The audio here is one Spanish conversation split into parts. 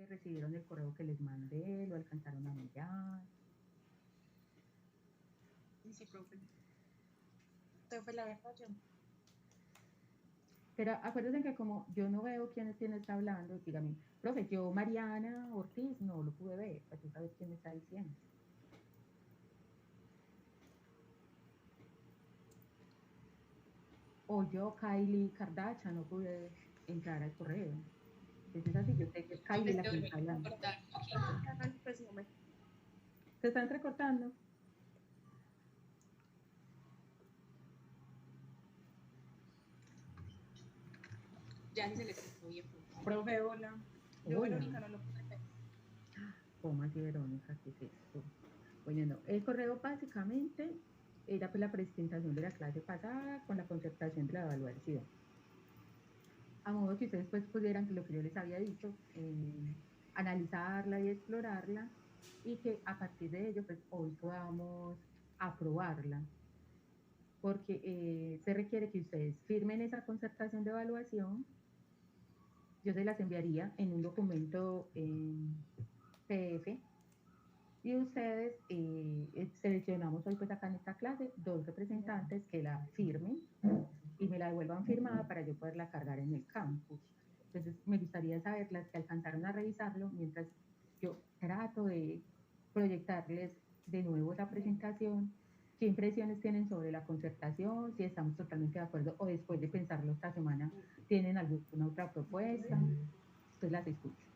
recibieron el correo que les mandé, lo alcanzaron a mirar. Sí, profe. Profe, la verdad yo. Pero acuérdense que como yo no veo quién está hablando, dígame, profe, yo Mariana Ortiz no lo pude ver, para tú sabes quién me está diciendo. O yo, Kylie Kardashian, no pude entrar al correo. Entonces así, yo sé que es Kylie la que me está hablando. ¿Se está entrecortando? Ya se le escuchó bien. Profe, hola. Yo, Verónica, no lo pude ver. ¿Cómo así, Verónica? ¿Qué es esto? Bueno, no. El correo básicamente era pues la presentación de la clase pasada con la concertación de la evaluación. A modo que ustedes pues pudieran, lo que yo les había dicho, analizarla y explorarla, y que a partir de ello pues hoy podamos aprobarla, porque se requiere que ustedes firmen esa concertación de evaluación. Yo se las enviaría en un documento en PDF, y ustedes seleccionamos hoy pues acá en esta clase 2 representantes que la firmen y me la devuelvan firmada para yo poderla cargar en el campus. Entonces me gustaría saber las que alcanzaron a revisarlo mientras yo trato de proyectarles de nuevo esa presentación, qué impresiones tienen sobre la concertación, si estamos totalmente de acuerdo o después de pensarlo esta semana tienen alguna otra propuesta. Entonces las escucho.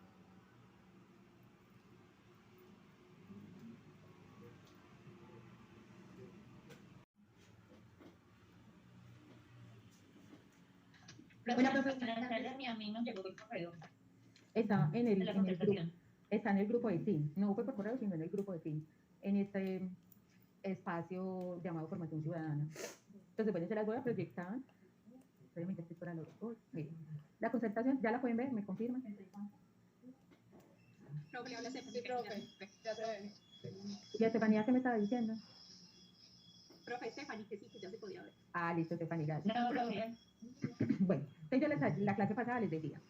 Bueno, profesora, a mí no llegó el correo. Está en el grupo, está en el grupo de Teams, no fue por correo, sino en el grupo de Teams, en este espacio llamado Formación Ciudadana. Entonces, bueno, se las voy a proyectar. La concertación, ¿ya la pueden ver? ¿Me confirman? Profe, habla profe. Ya se ve. ¿Y a Estefanía qué me estaba diciendo? Profe, Stephanie, que sí, que ya se podía ver. Ah, listo, Estefanía, gracias. No, lo bien. Bueno, entonces la clase pasada les decía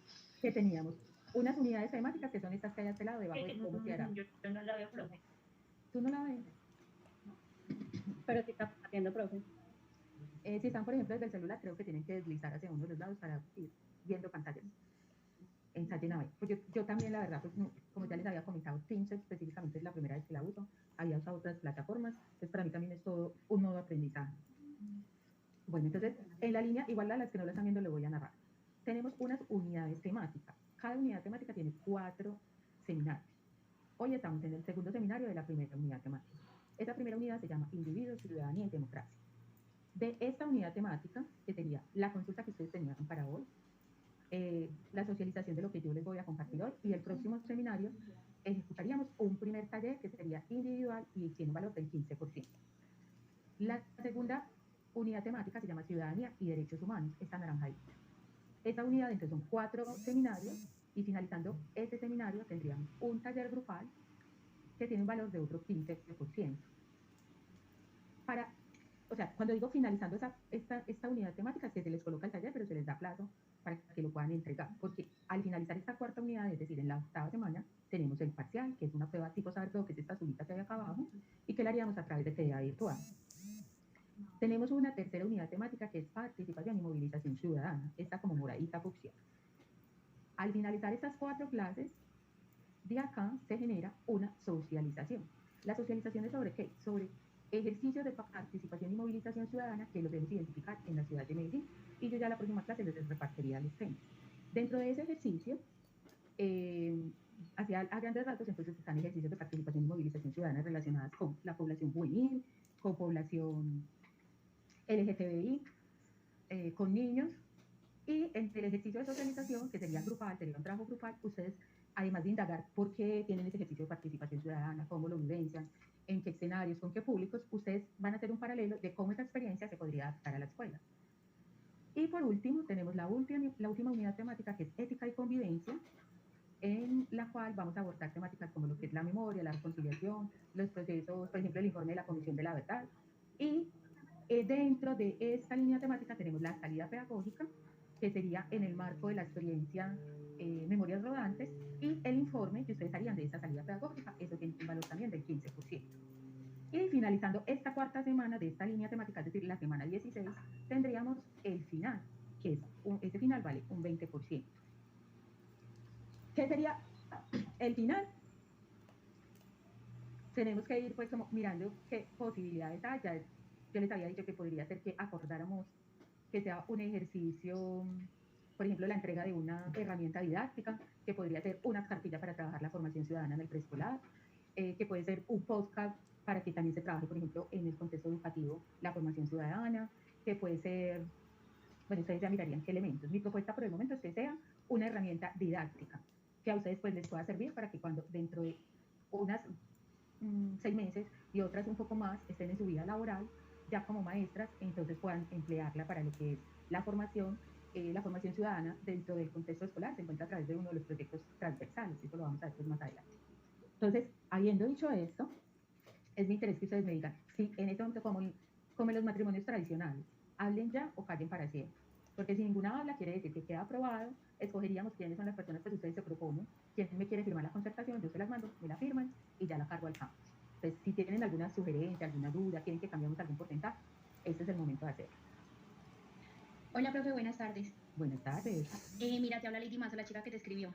que teníamos unas unidades temáticas que son estas que hay a este lado, debajo de cómo se hará. Yo no la veo, profe. ¿Tú no la ves? Pero si está haciendo, profe. Si están, por ejemplo, desde el celular, creo que tienen que deslizar hacia uno de los lados para ir viendo pantallas. Ensayen a ver. Pues yo también, la verdad, pues como ya les había comentado, Teams específicamente es la primera vez que la uso. Había usado otras plataformas, entonces para mí también es todo un nuevo aprendizaje. Bueno, entonces, en la línea, igual a las que no la están viendo, le voy a narrar. Tenemos unas unidades temáticas. Cada unidad temática tiene 4 seminarios. Hoy estamos en el segundo seminario de la primera unidad temática. Esta primera unidad se llama Individuos, Ciudadanía y Democracia. De esta unidad temática, que sería la consulta que ustedes tenían para hoy, la socialización de lo que yo les voy a compartir hoy, y el próximo seminario ejecutaríamos un primer taller que sería individual y tiene un valor del 15%. La segunda unidad temática se llama Ciudadanía y Derechos Humanos, esta naranjadita. Esta unidad entonces son 4 seminarios, y finalizando este seminario tendríamos un taller grupal que tiene un valor de otro 15%. O sea, cuando digo finalizando esta unidad temática, es que se les coloca el taller, pero se les da plazo para que lo puedan entregar, porque al finalizar esta cuarta unidad, es decir, en la 8ª semana, tenemos el parcial, que es una prueba tipo saber todo, que es esta azulita que hay acá abajo, y que la haríamos a través de TDA virtual. Tenemos una tercera unidad temática que es participación y movilización ciudadana, esta como moradita fucsia. Al finalizar estas 4 clases, de acá se genera una socialización. ¿La socialización es sobre qué? Sobre ejercicios de participación y movilización ciudadana que los debemos identificar en la ciudad de Medellín, y yo ya la próxima clase les repartiría los temas. Dentro de ese ejercicio, a grandes rasgos, entonces están ejercicios de participación y movilización ciudadana relacionadas con la población juvenil, con población LGTBI, con niños, y entre el ejercicio de socialización, que sería grupal, sería un trabajo grupal, ustedes, además de indagar por qué tienen ese ejercicio de participación ciudadana, cómo lo vivencian, en qué escenarios, con qué públicos, ustedes van a hacer un paralelo de cómo esa experiencia se podría adaptar a la escuela. Y por último, tenemos la última unidad temática, que es ética y convivencia, en la cual vamos a abordar temáticas como lo que es la memoria, la reconciliación, los procesos, por ejemplo, el informe de la Comisión de la Verdad. Y dentro de esta línea temática tenemos la salida pedagógica, que sería en el marco de la experiencia Memorias Rodantes, y el informe que ustedes harían de esa salida pedagógica, eso tiene un valor también del 15%. Y finalizando esta cuarta semana de esta línea temática, es decir, la semana 16, tendríamos el final, que es ese final vale un 20%. ¿Qué sería el final? Tenemos que ir pues como mirando qué posibilidades hay. Ya yo les había dicho que podría ser que acordáramos que sea un ejercicio, por ejemplo, la entrega de una herramienta didáctica, que podría ser una cartilla para trabajar la formación ciudadana en el preescolar, que puede ser un podcast para que también se trabaje, por ejemplo, en el contexto educativo, la formación ciudadana, que puede ser, bueno, ustedes ya mirarían qué elementos. Mi propuesta por el momento es que sea una herramienta didáctica, que a ustedes pues les pueda servir para que cuando dentro de unas 6 meses y otras un poco más estén en su vida laboral, ya como maestras, entonces puedan emplearla para lo que es la formación ciudadana dentro del contexto escolar. Se encuentra a través de uno de los proyectos transversales, eso lo vamos a ver pues más adelante. Entonces, habiendo dicho esto, es mi interés que ustedes me digan, si en este momento, como en los matrimonios tradicionales, hablen ya o callen para siempre. Porque si ninguna habla, quiere decir que queda aprobado, escogeríamos quiénes son las personas que ustedes se proponen, quién me quiere firmar la concertación, yo se las mando, me la firman y ya la cargo al campo. Entonces, si tienen alguna sugerencia, alguna duda, quieren que cambiemos algún porcentaje, este es el momento de hacerlo. Hola, profe, buenas tardes. Buenas tardes. Mira, te habla Lady Mazo, la chica que te escribió.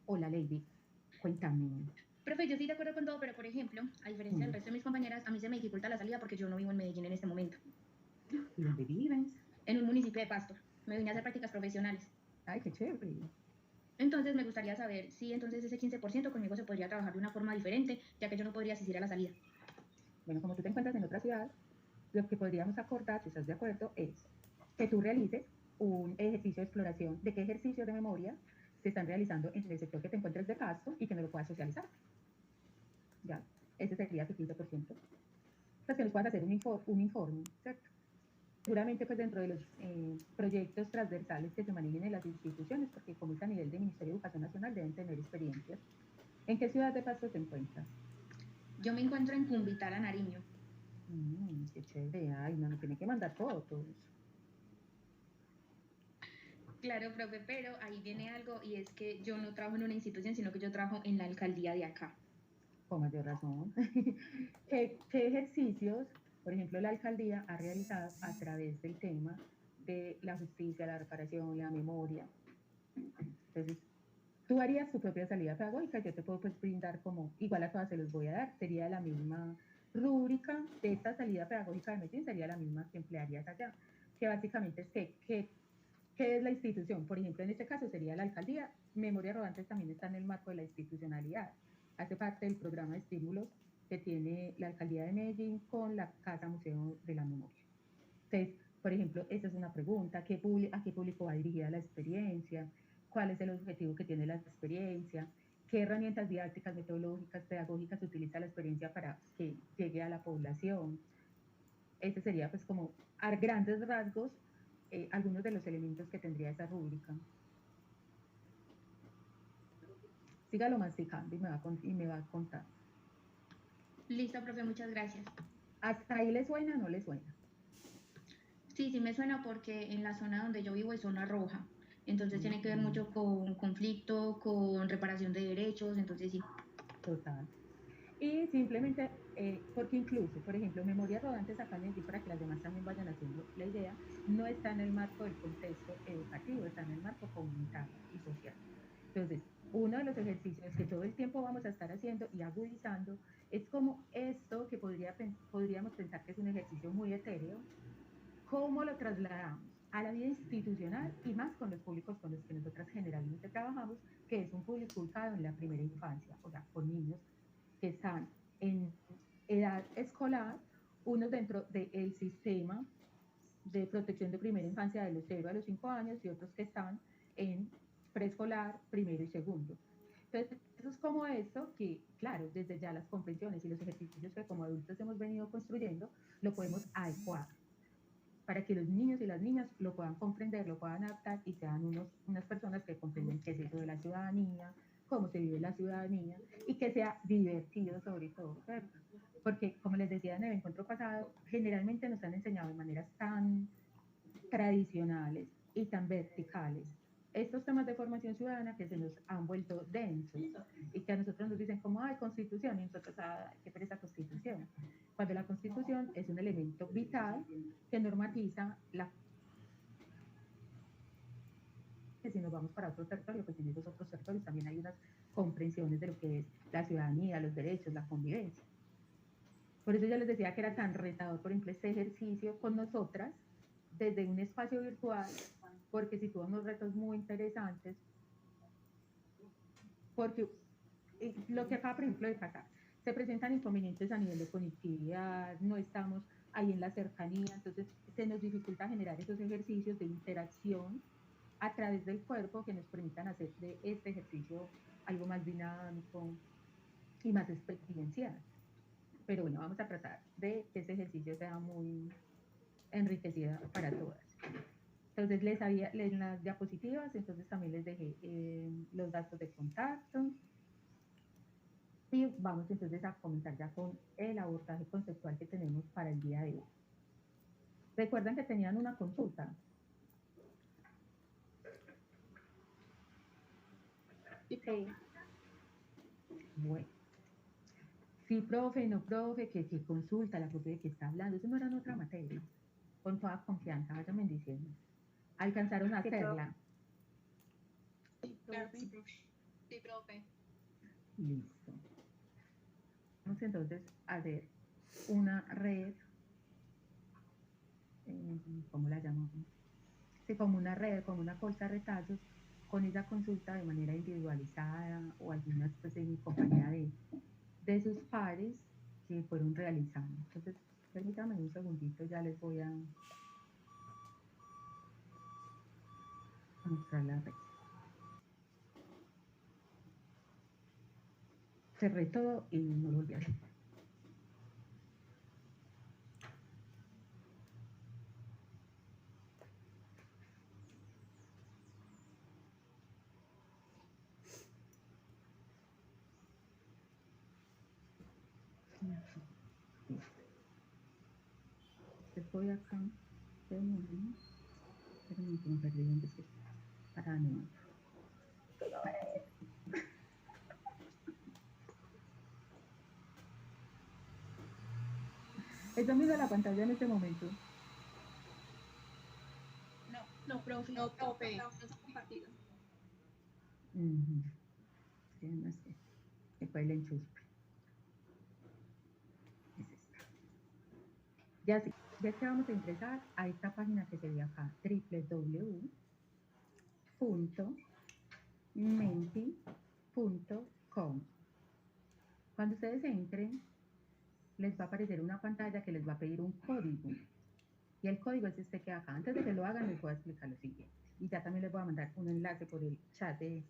Hola, Lady. Cuéntame. Profe, yo estoy de acuerdo con todo, pero por ejemplo, a diferencia del resto de mis compañeras, a mí se me dificulta la salida porque yo no vivo en Medellín en este momento. ¿Y dónde vives? En un municipio de Pasto. Me vine a hacer prácticas profesionales. Ay, qué chévere. Entonces me gustaría saber si entonces ese 15% conmigo se podría trabajar de una forma diferente, ya que yo no podría asistir a la salida. Bueno, como tú te encuentras en otra ciudad, lo que podríamos acordar, si estás de acuerdo, es que tú realices un ejercicio de exploración de qué ejercicios de memoria se están realizando en el sector que te encuentres de Pasto y que me lo puedas socializar. Ya, ese sería tu 15%. Pues que nos puedas hacer un informe, ¿cierto? Seguramente pues dentro de los proyectos transversales que se manejen en las instituciones, porque como es a nivel del Ministerio de Educación Nacional, deben tener experiencias. ¿En qué ciudad de Pasto te encuentras? Yo me encuentro en Cumbital, Nariño. Qué chévere. Ay, no, me tiene que mandar fotos. Claro, profe, pero ahí viene algo y es que yo no trabajo en una institución, sino que yo trabajo en la alcaldía de acá. Con mayor razón. ¿Qué ejercicios, por ejemplo, la alcaldía ha realizado a través del tema de la justicia, la reparación, la memoria? Entonces, tú harías tu propia salida pedagógica, yo te puedo pues brindar como, igual a todas se los voy a dar, sería la misma rúbrica de esta salida pedagógica de Medellín, sería la misma que emplearías allá, que básicamente es ¿qué es la institución? Por ejemplo, en este caso sería la alcaldía. Memoria Rodantes también está en el marco de la institucionalidad, hace parte del programa de estímulos que tiene la alcaldía de Medellín con la Casa Museo de la Memoria. Entonces, por ejemplo, esa es una pregunta, ¿a qué público va dirigida la experiencia? ¿Cuál es el objetivo que tiene la experiencia? ¿Qué herramientas didácticas, metodológicas, pedagógicas utiliza la experiencia para que llegue a la población? Ese sería pues como a grandes rasgos algunos de los elementos que tendría esa rúbrica. Sígalo masticando y me va a contar. Listo, profe, muchas gracias. ¿Hasta ahí le suena o no le suena? Sí, sí me suena porque en la zona donde yo vivo es zona roja. Entonces tiene que ver mucho con conflicto, con reparación de derechos, entonces sí. Total. Y simplemente, porque incluso, por ejemplo, Memorias Rodantes acá en Medellín, para que las demás también vayan haciendo la idea, no está en el marco del contexto educativo, está en el marco comunitario y social. Entonces, uno de los ejercicios que todo el tiempo vamos a estar haciendo y agudizando es como esto que podríamos pensar que es un ejercicio muy etéreo, ¿cómo lo trasladamos a la vida institucional y más con los públicos con los que nosotras generalmente trabajamos, que es un público ubicado en la primera infancia, o sea, con niños que están en edad escolar, unos dentro del sistema de protección de primera infancia de los 0 a los 5 años y otros que están en preescolar, primero y segundo. Entonces, eso es como esto que, claro, desde ya las comprensiones y los ejercicios que como adultos hemos venido construyendo, lo podemos adecuar para que los niños y las niñas lo puedan comprender, lo puedan adaptar y sean unas personas que comprenden qué es eso de la ciudadanía, cómo se vive la ciudadanía y que sea divertido sobre todo, ¿cierto? Porque, como les decía en el encuentro pasado, generalmente nos han enseñado de maneras tan tradicionales y tan verticales. Estos temas de formación ciudadana que se nos han vuelto densos y que a nosotros nos dicen como, ay, constitución, y nosotros, ¿qué es esa constitución? Cuando la constitución es un elemento vital que normatiza la... que si nos vamos para otro territorio, pues en esos otros territorios también hay unas comprensiones de lo que es la ciudadanía, los derechos, la convivencia. Por eso yo les decía que era tan retador, por ejemplo, este ejercicio con nosotras desde un espacio virtual, porque sí tuvo unos retos muy interesantes, porque lo que acaba, por ejemplo, de pasar, se presentan inconvenientes a nivel de conectividad, no estamos ahí en la cercanía, entonces se nos dificulta generar esos ejercicios de interacción a través del cuerpo que nos permitan hacer de este ejercicio algo más dinámico y más experiencial. Pero bueno, vamos a tratar de que ese ejercicio sea muy enriquecido para todas. Entonces en las diapositivas, entonces también les dejé los datos de contacto. Y vamos entonces a comenzar ya con el abordaje conceptual que tenemos para el día de hoy. ¿Recuerdan que tenían una consulta? Sí. Bueno. Sí, profe, no, profe, que si consulta, la profe de que está hablando, eso no era en otra materia. Con toda confianza, váyanme diciendo. ¿Alcanzaron a hacerla? Sí, claro, sí, profe. Sí, profe. Listo. Vamos entonces a hacer una red, ¿cómo la llamamos? Sí, como una red, como una bolsa de retazos, con esa consulta de manera individualizada o algunas pues en compañía de sus pares que fueron realizando. Entonces, permítanme un segundito, ya les voy a mostrar la red. Cerré todo y no lo volví a hacer. Estoy acá, pero me perdí donde estoy. Para no. ¿Están viendo la pantalla en este momento? No, profe. No, profe. No se ha compartido. Sí, no sé. Que fue el enchufe. Es esta. Ya sí. Ya es que vamos a ingresar a esta página que se ve acá, www.menti.com. Cuando ustedes entren, les va a aparecer una pantalla que les va a pedir un código. Y el código es este que acá. Antes de que lo hagan, les voy a explicar lo siguiente. Y ya también les voy a mandar un enlace por el chat de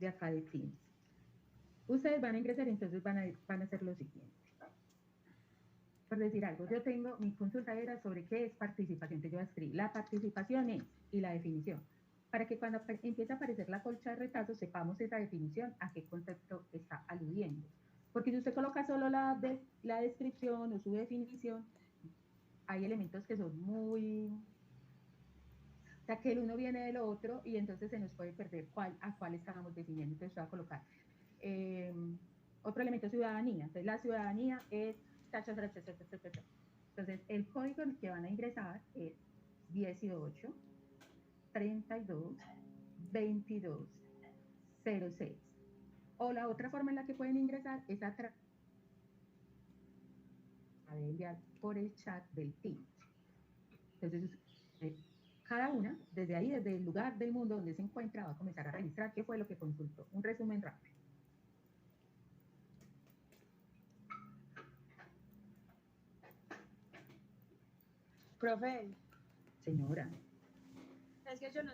acá de Teams. Ustedes van a ingresar, entonces van a hacer lo siguiente. Por decir algo, yo tengo, mi consulta era sobre qué es participación, que yo escribí, la participación es, y la definición, para que cuando empiece a aparecer la colcha de retazos sepamos esa definición, a qué concepto está aludiendo. Porque si usted coloca solo la descripción o su definición, hay elementos que son muy... O sea, que el uno viene del otro y entonces se nos puede perder a cuál estábamos definiendo. Entonces voy a colocar otro elemento, ciudadanía. Entonces la ciudadanía es... Entonces el código en el que van a ingresar es 18 32 22 06. O la otra forma en la que pueden ingresar es a través de enviar por el chat del Teams. Entonces, cada una, desde ahí, desde el lugar del mundo donde se encuentra, va a comenzar a registrar qué fue lo que consultó. Un resumen rápido. Profe. Señora. Es que yo no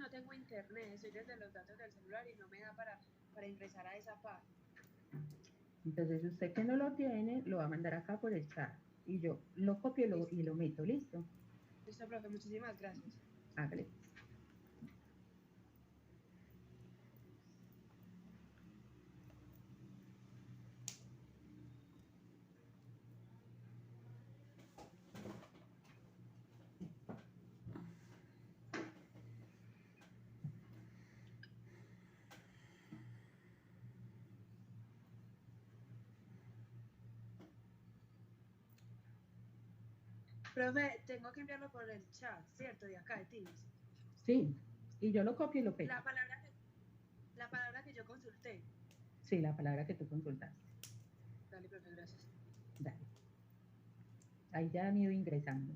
tengo internet, estoy desde los datos del celular y no me da para ingresar a esa página. Entonces, usted que no lo tiene, lo va a mandar acá por el chat. Y yo lo copio y lo meto, ¿listo? Listo, profe, muchísimas gracias. Hágale. Profe, tengo que enviarlo por el chat, ¿cierto? De acá de Teams. Sí, y yo lo copio y lo pego. La palabra que yo consulté. Sí, la palabra que tú consultaste. Dale, profe, gracias. Dale. Ahí ya han ido ingresando.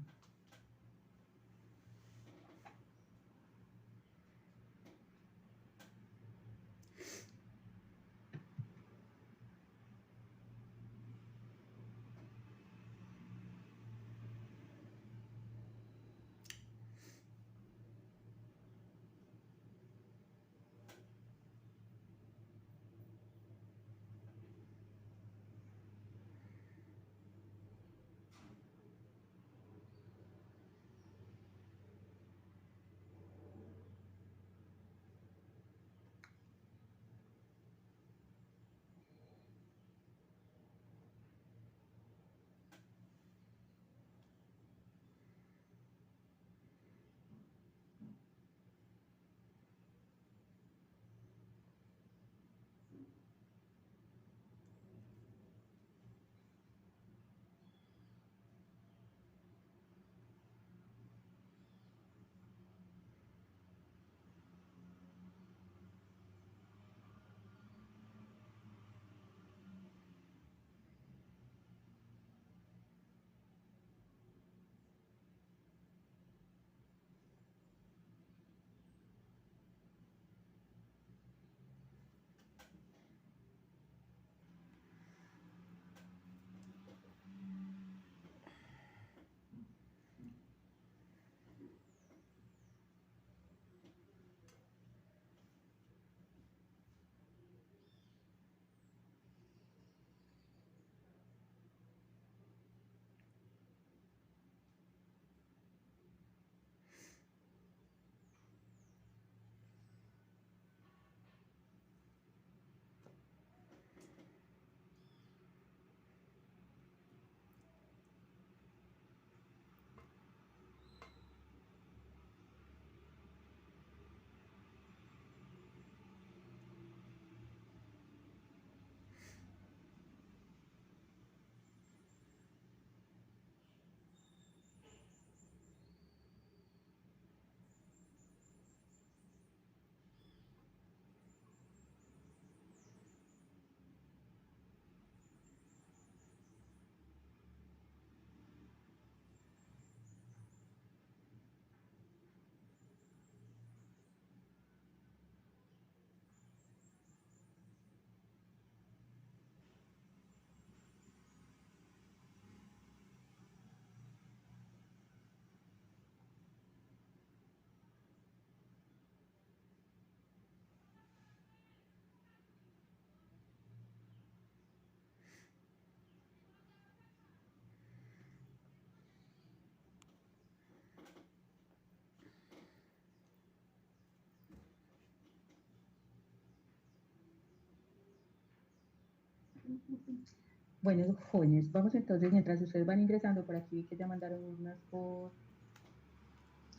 Bueno, jóvenes, vamos entonces, mientras ustedes van ingresando por aquí, que ya mandaron unas por...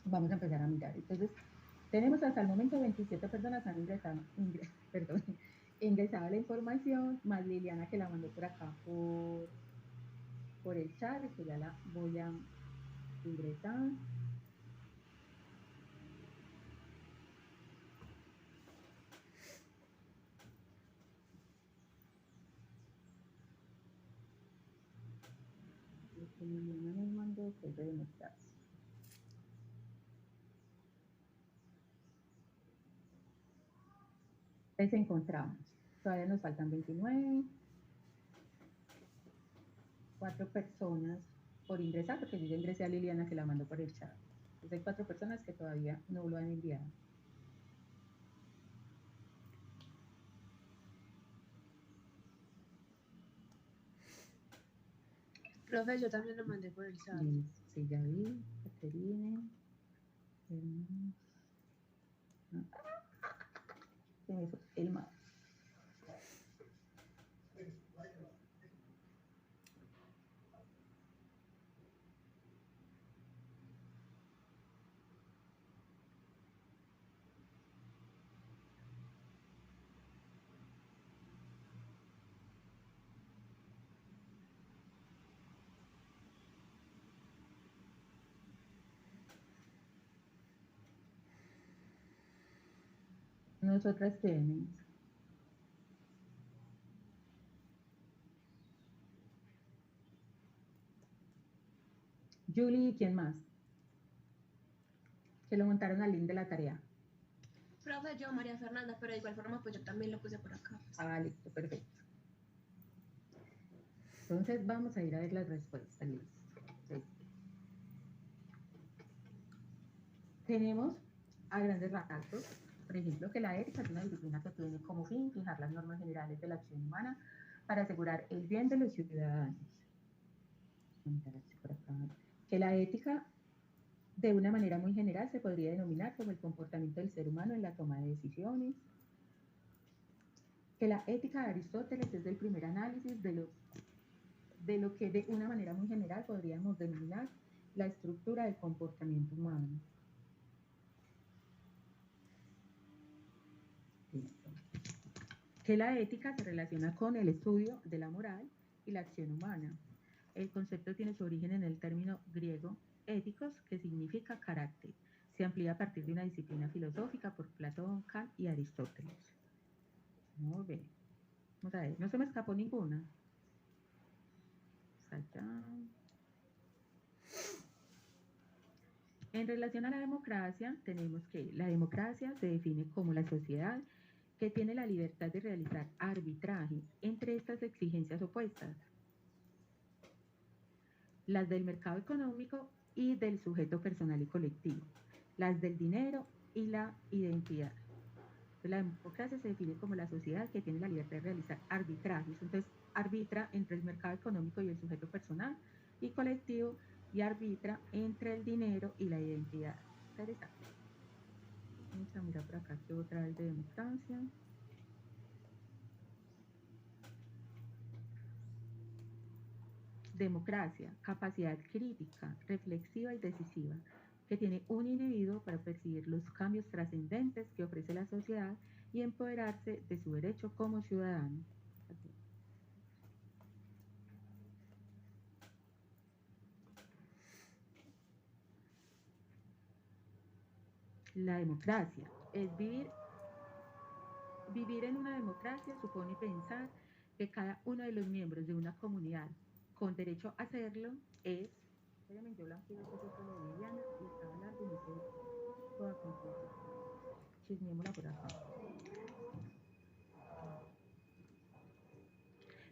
Vamos a empezar a mirar. Entonces, tenemos hasta el momento 27 personas han ingresado, perdón, ingresado la información, más Liliana que la mandó por acá por el chat, y que ya la voy a ingresar. Liliana nos mandó que debe mostrar. Les encontramos. Todavía nos faltan 29. 4 personas por ingresar, porque yo ya ingresé a Liliana que la mandó por el chat. Entonces hay 4 personas que todavía no lo han enviado. Profe, yo también lo mandé por el chat. Sí, ya vi, Caterine. El más. Nosotras quiénes. Julie y quién más. Que lo montaron al link de la tarea. Profe, yo, María Fernanda, pero de igual forma, pues yo también lo puse por acá. Ah, listo, perfecto. Entonces vamos a ir a ver las respuestas. Listo. Tenemos a grandes rasgos, por ejemplo, que la ética es una disciplina que tiene como fin fijar las normas generales de la acción humana para asegurar el bien de los ciudadanos. Que la ética, de una manera muy general, se podría denominar como el comportamiento del ser humano en la toma de decisiones. Que la ética de Aristóteles es el primer análisis de lo que de una manera muy general podríamos denominar la estructura del comportamiento humano. Que la ética se relaciona con el estudio de la moral y la acción humana. El concepto tiene su origen en el término griego éticos, que significa carácter. Se amplía a partir de una disciplina filosófica por Platón, Kant y Aristóteles. Muy bien. Vamos a ver, no se me escapó ninguna. En relación a la democracia, tenemos que la democracia se define como la sociedad que tiene la libertad de realizar arbitraje entre estas exigencias opuestas, las del mercado económico y del sujeto personal y colectivo, las del dinero y la identidad. Entonces, la democracia se define como la sociedad que tiene la libertad de realizar arbitrajes, entonces arbitra entre el mercado económico y el sujeto personal y colectivo, y arbitra entre el dinero y la identidad. Interesante. Vamos a mirar por acá que otra vez de democracia. Democracia, capacidad crítica, reflexiva y decisiva, que tiene un individuo para percibir los cambios trascendentes que ofrece la sociedad y empoderarse de su derecho como ciudadano. La democracia es vivir en una democracia supone pensar que cada uno de los miembros de una comunidad con derecho a hacerlo es, espérenme, yo la quiero que yo lo de Viviana y estaba largo y no sé toda confusa. Chismeémosla por acá.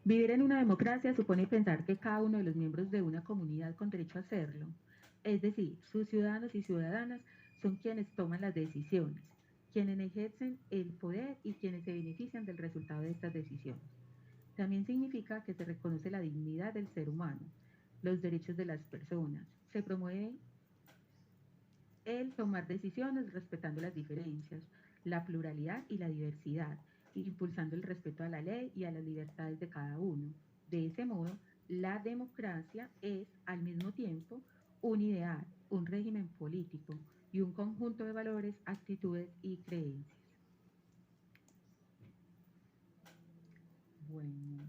Vivir en una democracia supone pensar que cada uno de los miembros de una comunidad con derecho a hacerlo, es decir, sus ciudadanos y ciudadanas, son quienes toman las decisiones, quienes ejercen el poder y quienes se benefician del resultado de estas decisiones. También significa que se reconoce la dignidad del ser humano, los derechos de las personas, se promueve el tomar decisiones respetando las diferencias, la pluralidad y la diversidad, impulsando el respeto a la ley y a las libertades de cada uno. De ese modo, la democracia es al mismo tiempo un ideal, un régimen político y un conjunto de valores, actitudes y creencias. Bueno,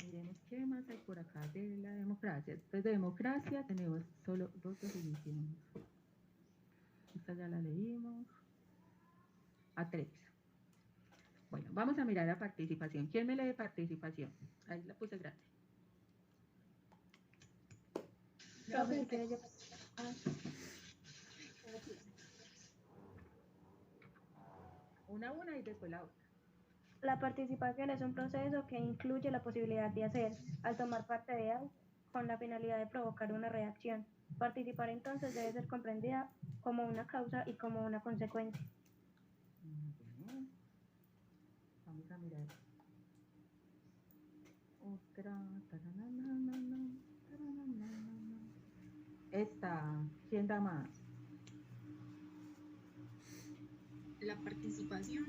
miremos qué más hay por acá de la democracia. Después de democracia tenemos solo dos definiciones. Esta ya la leímos. A tres. Bueno, vamos a mirar la participación. ¿Quién me lee participación? Ahí la puse grande. Profe, Una y después la otra. La participación es un proceso que incluye la posibilidad de hacer, al tomar parte de algo, con la finalidad de provocar una reacción. Participar entonces debe ser comprendida como una causa y como una consecuencia. Vamos a mirar. Otra. Esta. ¿Quién da más? La participación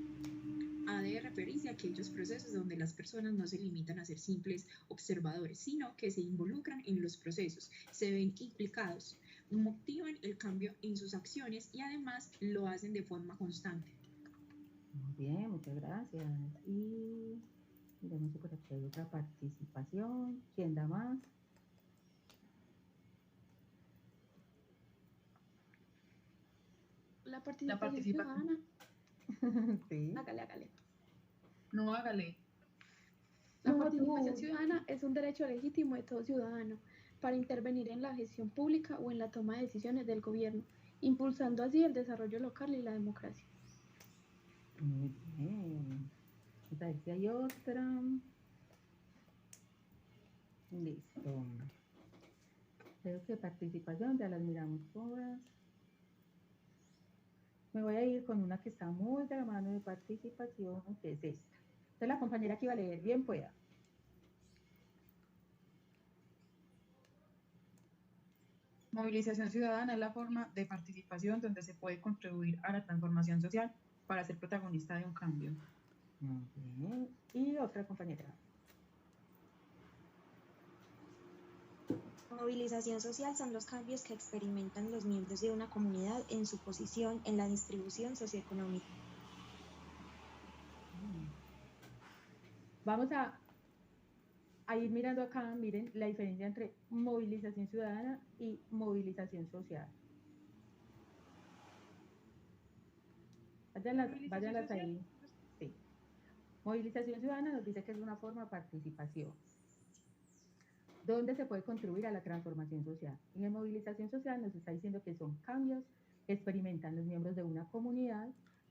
ha de referirse a aquellos procesos donde las personas no se limitan a ser simples observadores, sino que se involucran en los procesos, se ven implicados, motivan el cambio en sus acciones y además lo hacen de forma constante. Muy bien, muchas gracias. Y miremos si por aquí hay otra participación. ¿Quién da más? La participación ciudadana Sí. Hágale. No hágale. La No, participación tú. ciudadana es un derecho legítimo de todo ciudadano para intervenir en la gestión pública o en la toma de decisiones del gobierno, impulsando así el desarrollo local y la democracia. Muy bien. Vamos a ver si hay otra. Listo. Creo que participación, ya las miramos todas. Me voy a ir con una que está muy de la mano de participación, que es esta. Entonces la compañera que iba a leer, bien pueda. Movilización ciudadana es la forma de participación donde se puede contribuir a la transformación social para ser protagonista de un cambio. Muy bien. Y otra compañera. Movilización social son los cambios que experimentan los miembros de una comunidad en su posición en la distribución socioeconómica. Vamos a ir mirando acá, miren la diferencia entre movilización ciudadana y movilización social. Váyanlas ahí. Sí. Movilización ciudadana nos dice que es una forma de participación, donde se puede contribuir a la transformación social. Y en movilización social nos está diciendo que son cambios que experimentan los miembros de una comunidad,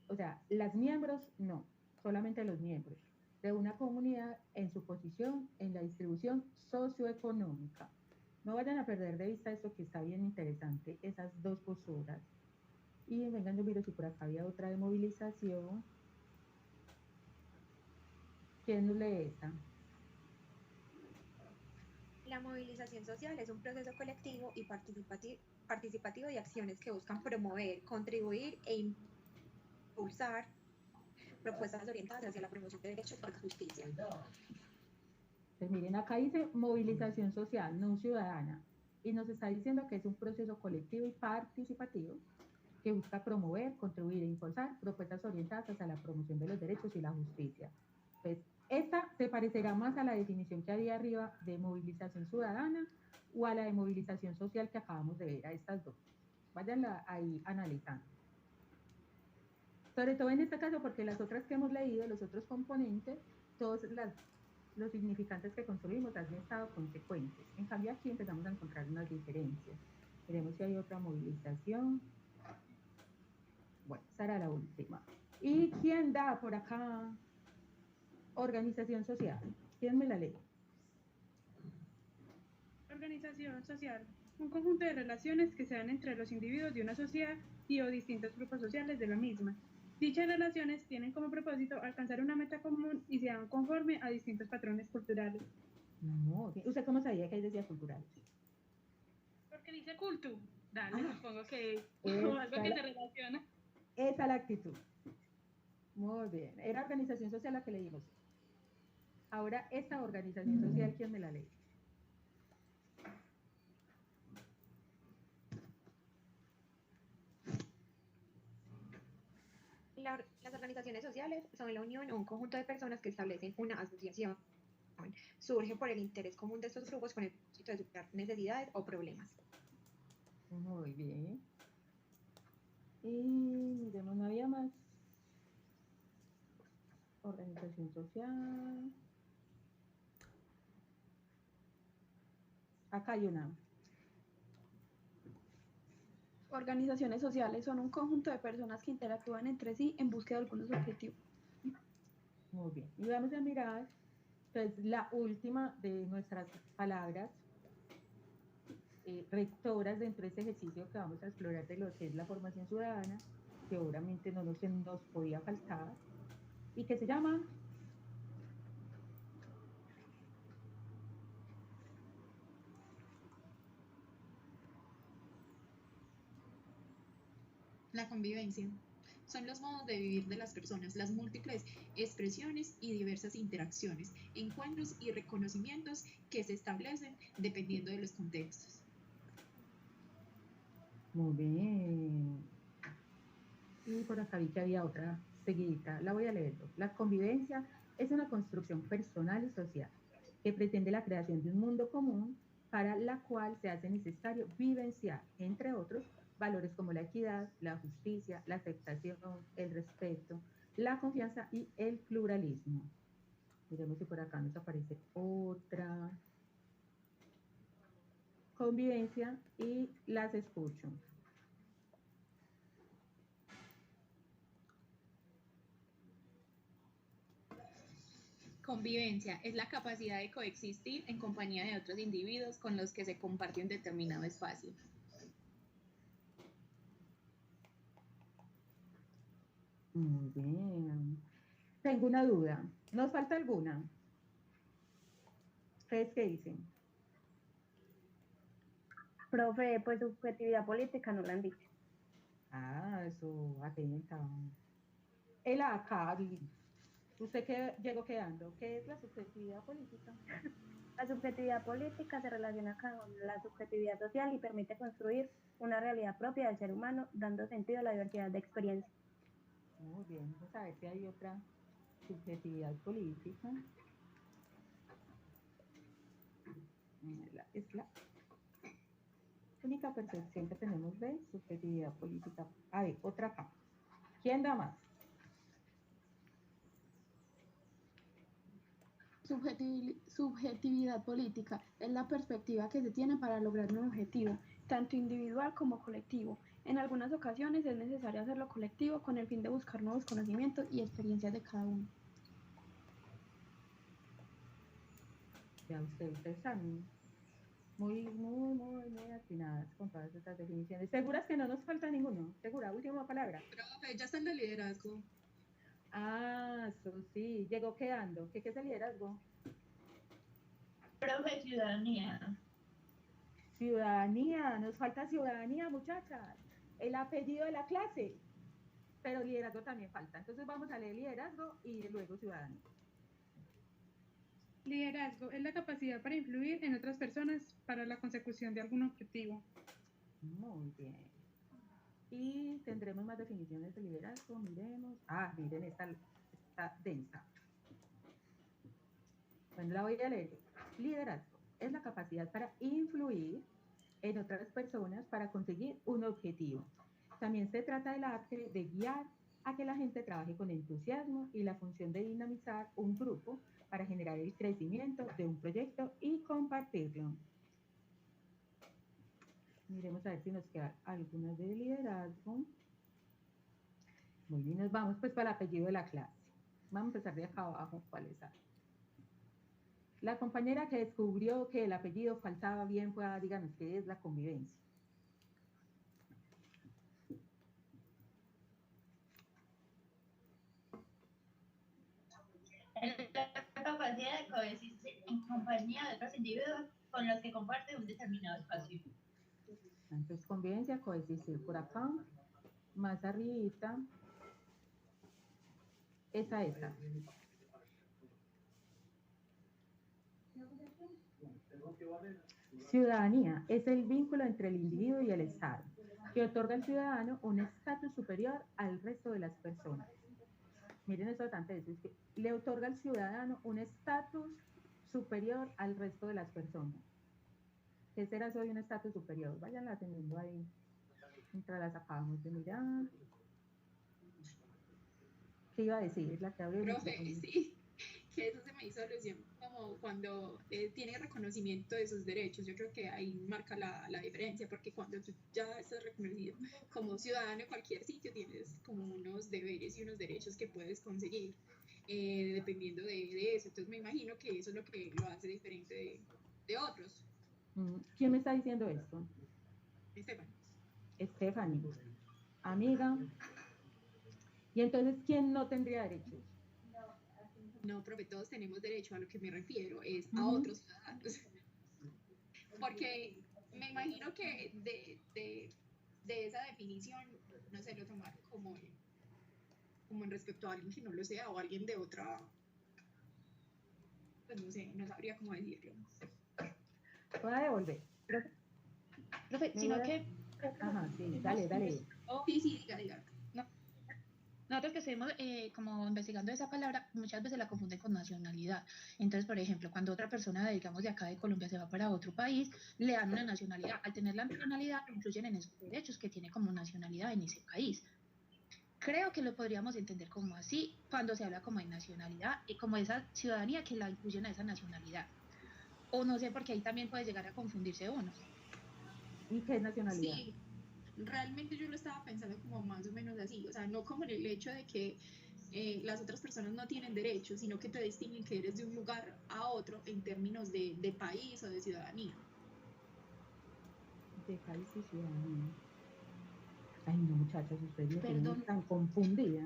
o sea, las miembros no, solamente los miembros de una comunidad en su posición en la distribución socioeconómica. No vayan a perder de vista esto que está bien interesante, esas dos posturas. Y vengan, yo miro si por acá había otra de movilización. ¿Quién nos lee esta? La movilización social es un proceso colectivo y participativo de acciones que buscan promover, contribuir e impulsar propuestas orientadas hacia la promoción de derechos y la justicia. Pues miren, acá dice movilización social, no ciudadana, y nos está diciendo que es un proceso colectivo y participativo que busca promover, contribuir e impulsar propuestas orientadas hacia la promoción de los derechos y la justicia. Pues esta se parecerá más a la definición que había arriba de movilización ciudadana o a la de movilización social que acabamos de ver, a estas dos. Váyanla ahí analizando. Sobre todo en este caso, porque las otras que hemos leído, los otros componentes, todos los significantes que construimos han estado consecuentes. En cambio aquí empezamos a encontrar unas diferencias. Veremos si hay otra movilización. Bueno, esa era la última. ¿Y quién da por acá? Organización social. ¿Quién me la lee? Organización social. Un conjunto de relaciones que se dan entre los individuos de una sociedad y o distintos grupos sociales de la misma. Dichas relaciones tienen como propósito alcanzar una meta común y se dan conforme a distintos patrones culturales. No, ¿usted cómo sabía que ahí decía culturales? Porque dice cultu. Dale, supongo que algo que se relaciona. Esa es la actitud. Muy bien. Era organización social la que leímos. Ahora, esta organización social, ¿quién me la lee? Las organizaciones sociales son la unión o un conjunto de personas que establecen una asociación. Surge por el interés común de estos grupos con el propósito de superar necesidades o problemas. Muy bien. Y miremos, no había más. Organización social. Acá hay una. Organizaciones sociales son un conjunto de personas que interactúan entre sí en búsqueda de algunos objetivos. Muy bien. Y vamos a mirar, pues, la última de nuestras palabras rectoras dentro de este ejercicio que vamos a explorar de lo que es la formación ciudadana, que obviamente no nos podía faltar, y que se llama La convivencia. Son los modos de vivir de las personas, las múltiples expresiones y diversas interacciones, encuentros y reconocimientos que se establecen dependiendo de los contextos. Muy bien. Y por acá vi que había otra seguidita, la voy a leer. La convivencia es una construcción personal y social que pretende la creación de un mundo común para la cual se hace necesario vivenciar, entre otros, valores como la equidad, la justicia, la aceptación, el respeto, la confianza y el pluralismo. Miremos si por acá nos aparece otra. Convivencia y las escucho. Convivencia es la capacidad de coexistir en compañía de otros individuos con los que se comparte un determinado espacio. Muy bien. Tengo una duda. ¿Nos falta alguna? ¿Ustedes qué dicen? Profe, pues subjetividad política no la han dicho. Ah, eso, atenta. El acá, ¿usted qué llegó quedando? ¿Qué es la subjetividad política? La subjetividad política se relaciona con la subjetividad social y permite construir una realidad propia del ser humano, dando sentido a la diversidad de experiencias. Muy bien, vamos a ver si hay otra subjetividad política. Es la única percepción que tenemos de subjetividad política. A ver, otra acá. ¿Quién da más? Subjetividad política es la perspectiva que se tiene para lograr un objetivo, tanto individual como colectivo. En algunas ocasiones es necesario hacerlo colectivo con el fin de buscar nuevos conocimientos y experiencias de cada uno. Ya ustedes están muy atinadas con todas estas definiciones. ¿Seguras que no nos falta ninguno? ¿Segura? Última palabra. Profe, ya está en el liderazgo. Ah, eso sí. Llegó quedando. ¿Qué es el liderazgo? Profe, ciudadanía. Ciudadanía. Nos falta ciudadanía, muchachas. El apellido de la clase. Pero liderazgo también falta. Entonces vamos a leer liderazgo y luego ciudadanía. Liderazgo es la capacidad para influir en otras personas para la consecución de algún objetivo. Muy bien. Y tendremos más definiciones de liderazgo. Miremos. Ah, miren, esta densa. Bueno, la voy a leer. Liderazgo es la capacidad para influir en otras personas para conseguir un objetivo. También se trata del arte de guiar a que la gente trabaje con entusiasmo y la función de dinamizar un grupo para generar el crecimiento de un proyecto y compartirlo. Miremos a ver si nos queda alguna de liderazgo. Muy bien, nos vamos pues para el apellido de la clase. Vamos a empezar de acá abajo, ¿cuáles hay? La compañera que descubrió que el apellido faltaba bien fue, díganos qué es la convivencia. La capacidad de coexistir en compañía de otros individuos con los que comparten un determinado espacio. Entonces, convivencia, coexistir por acá, más arribita, esa. Ciudadanía es el vínculo entre el individuo y el Estado, que otorga al ciudadano un estatus superior al resto de las personas. Miren eso tanto, es que le otorga al ciudadano un estatus superior al resto de las personas. ¿Qué será eso de un estatus superior? Vayan teniendo ahí, mientras las acabamos de mirar. ¿Qué iba a decir? La que abrió. Profe, sí, que eso se me hizo alusión como cuando tiene reconocimiento de sus derechos. Yo creo que ahí marca la diferencia, porque cuando tú ya estás reconocido como ciudadano en cualquier sitio, tienes como unos deberes y unos derechos que puedes conseguir dependiendo de eso. Entonces me imagino que eso es lo que lo hace diferente de otros. ¿Quién me está diciendo esto? Stephanie. Amiga. ¿Y entonces quién no tendría derechos? No, profe, todos tenemos derecho. A lo que me refiero es a otros ciudadanos. Porque me imagino que de esa definición no se lo tomar como en respecto a alguien que no lo sea o alguien de otra, pues no sé, no sabría cómo decirlo. Voy a devolver. Profe, sino que... Ajá, sí, dale. Sí, diga. No. Nosotros que estuvimos como investigando esa palabra, muchas veces la confunden con nacionalidad. Entonces, por ejemplo, cuando otra persona, digamos, de acá de Colombia se va para otro país, le dan una nacionalidad. Al tener la nacionalidad, lo incluyen en esos derechos que tiene como nacionalidad en ese país. Creo que lo podríamos entender como así cuando se habla como de nacionalidad y como esa ciudadanía que la incluyen a esa nacionalidad. O no sé, porque ahí también puede llegar a confundirse uno. ¿Y qué es nacionalidad? Sí, realmente yo lo estaba pensando como más o menos así, o sea, no como en el hecho de que las otras personas no tienen derechos, sino que te distinguen que eres de un lugar a otro en términos de país o de ciudadanía. De país y ciudadanía. Ay, no, muchachas, ustedes me tienen Perdón, tan confundida.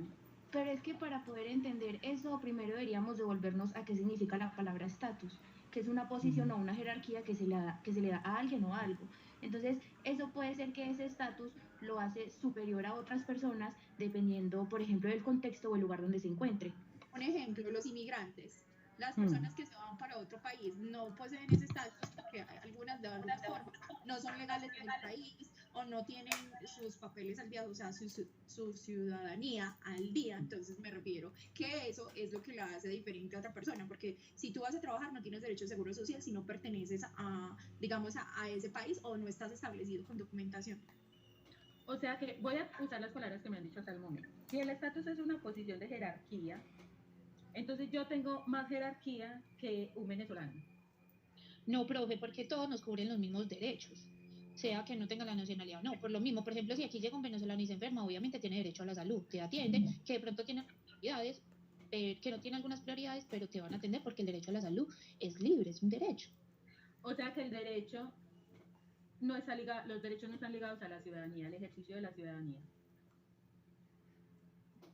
pero es que para poder entender eso, primero deberíamos devolvernos a qué significa la palabra estatus, que es una posición o una jerarquía que se le da a alguien o a algo. Entonces, eso puede ser que ese estatus lo hace superior a otras personas dependiendo, por ejemplo, del contexto o el lugar donde se encuentre. Un ejemplo, los inmigrantes. Las personas que se van para otro país no poseen ese estatus porque algunas de alguna forma no son legales en el país o no tienen sus papeles al día, o sea, su ciudadanía al día. Entonces me refiero que eso es lo que la hace diferente a otra persona, porque si tú vas a trabajar no tienes derecho a seguro social si no perteneces a, digamos, a ese país o no estás establecido con documentación. O sea que voy a usar las palabras que me han dicho hasta el momento. Si el estatus es una posición de jerarquía, entonces yo tengo más jerarquía que un venezolano. No, profe, porque todos nos cubren los mismos derechos, sea que no tenga la nacionalidad o no. Por lo mismo, por ejemplo, si aquí llega un venezolano y se enferma, obviamente tiene derecho a la salud, te atiende, que de pronto tiene prioridades, que no tiene algunas prioridades, pero te van a atender porque el derecho a la salud es libre, es un derecho. O sea que el derecho no está ligado, los derechos no están ligados a la ciudadanía, al ejercicio de la ciudadanía.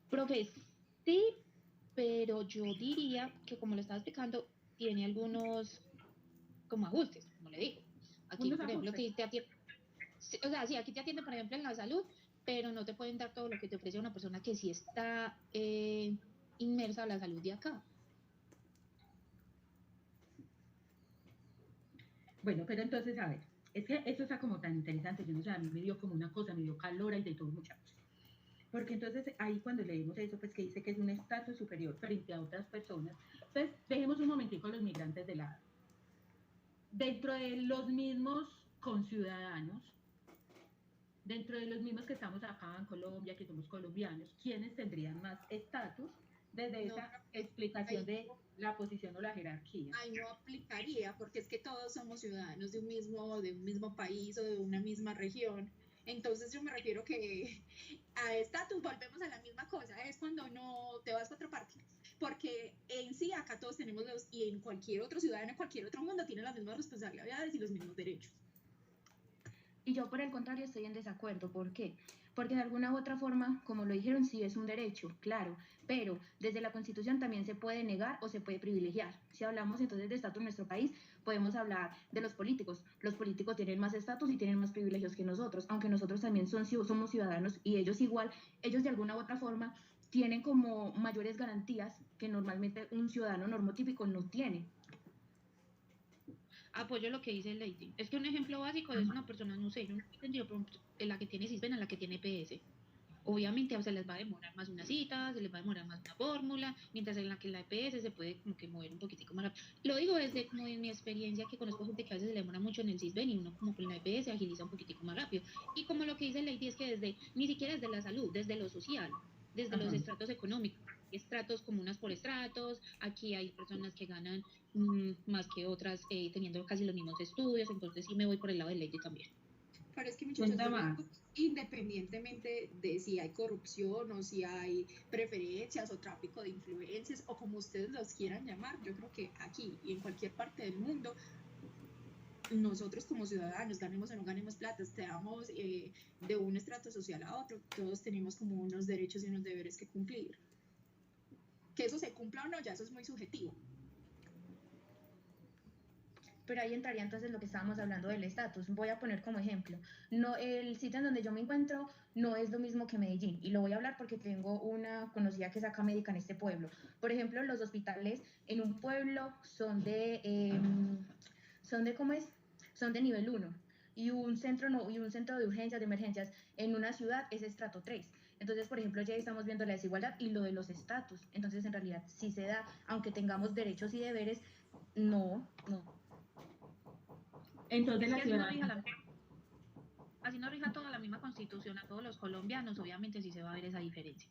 Profe, sí, pero yo diría que como lo estaba explicando, tiene algunos como ajustes, como le digo. Aquí, por ejemplo, que te atiende, o sea, sí, aquí te atienden, por ejemplo, en la salud, pero no te pueden dar todo lo que te ofrece una persona que sí está inmersa a la salud de acá. Bueno, pero entonces, a ver, es que eso está como tan interesante, yo no sé, a mí me dio como una cosa, me dio calor y de todo, muchachos. Porque entonces ahí cuando leemos eso, pues que dice que es un estatus superior frente a otras personas, entonces dejemos un momentico a los migrantes de lado. Dentro de los mismos conciudadanos, dentro de los mismos que estamos acá en Colombia, que somos colombianos, ¿quiénes tendrían más estatus desde esa explicación de la posición o la jerarquía? Ahí no aplicaría, porque es que todos somos ciudadanos de un mismo país o de una misma región. Entonces yo me refiero que a estatus volvemos a la misma cosa, es cuando no te vas a otra parte, porque en sí acá todos tenemos y en cualquier otro ciudadano, en cualquier otro mundo, tiene las mismas responsabilidades y los mismos derechos. Y yo por el contrario estoy en desacuerdo. ¿Por qué? Porque de alguna u otra forma, como lo dijeron, sí es un derecho, claro, pero desde la Constitución también se puede negar o se puede privilegiar. Si hablamos entonces de estatus en nuestro país, podemos hablar de los políticos. Los políticos tienen más estatus y tienen más privilegios que nosotros, aunque nosotros también somos ciudadanos y ellos igual, ellos de alguna u otra forma tienen como mayores garantías que normalmente un ciudadano normotípico no tiene. Apoyo lo que dice Lady. Es que un ejemplo básico es una persona, no sé, yo no he entendido, por ejemplo, la que tiene CISBEN a la que tiene PS. Obviamente se les va a demorar más una cita, se les va a demorar más una fórmula, mientras en la que la EPS se puede como que mover un poquitico más rápido. Lo digo desde como en mi experiencia, que conozco gente que a veces se le demora mucho en el CISBEN y uno como con la EPS agiliza un poquitico más rápido. Y como lo que dice Lady es que desde, ni siquiera desde la salud, desde lo social, desde los estratos económicos, estratos comunas por estratos, aquí hay personas que ganan más que otras teniendo casi los mismos estudios, entonces sí me voy por el lado de Lady también. Pero es que muchachos, independientemente de si hay corrupción o si hay preferencias o tráfico de influencias o como ustedes los quieran llamar, yo creo que aquí y en cualquier parte del mundo, nosotros como ciudadanos, ganemos o no ganemos plata, estemos de un estrato social a otro, todos tenemos como unos derechos y unos deberes que cumplir. Que eso se cumpla o no, ya eso es muy subjetivo. Pero ahí entraría entonces lo que estábamos hablando del estatus. Voy a poner como ejemplo, no, el sitio en donde yo me encuentro no es lo mismo que Medellín, y lo voy a hablar porque tengo una conocida que es acá médica en este pueblo. Por ejemplo, los hospitales en un pueblo son ¿cómo es? Son de nivel 1, y un centro de urgencias, de emergencias en una ciudad es estrato 3. Entonces, por ejemplo, ya estamos viendo la desigualdad y lo de los estatus. Entonces, en realidad, sí se da, aunque tengamos derechos y deberes, no. Entonces Es la que así no rija ciudadanía, así no rija toda la misma constitución a todos los colombianos, obviamente sí se va a ver esa diferencia.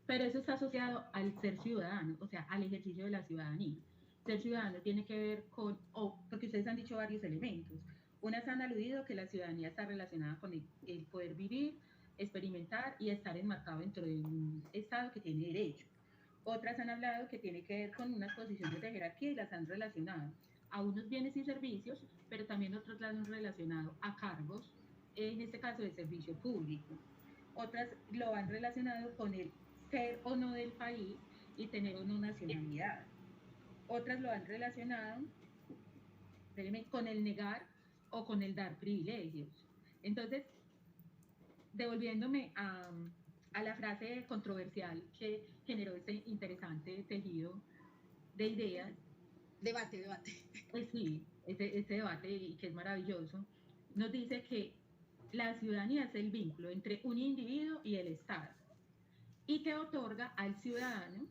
pero eso está asociado al ser ciudadano, o sea, al ejercicio de la ciudadanía. Ser ciudadano tiene que ver con, porque ustedes han dicho varios elementos. Unas han aludido que la ciudadanía está relacionada con el poder vivir, experimentar y estar enmarcado dentro de un Estado que tiene derechos. Otras han hablado que tiene que ver con unas posiciones de jerarquía y las han relacionado a unos bienes y servicios, pero también otros las han relacionado a cargos, en este caso de servicio público. Otras lo han relacionado con el ser o no del país y tener o no nacionalidad. Otras lo han relacionado con el negar o con el dar privilegios. Entonces, devolviéndome a la frase controversial que generó este interesante tejido de ideas. Debate. Pues sí, este debate y que es maravilloso, nos dice que la ciudadanía es el vínculo entre un individuo y el Estado y que otorga al ciudadano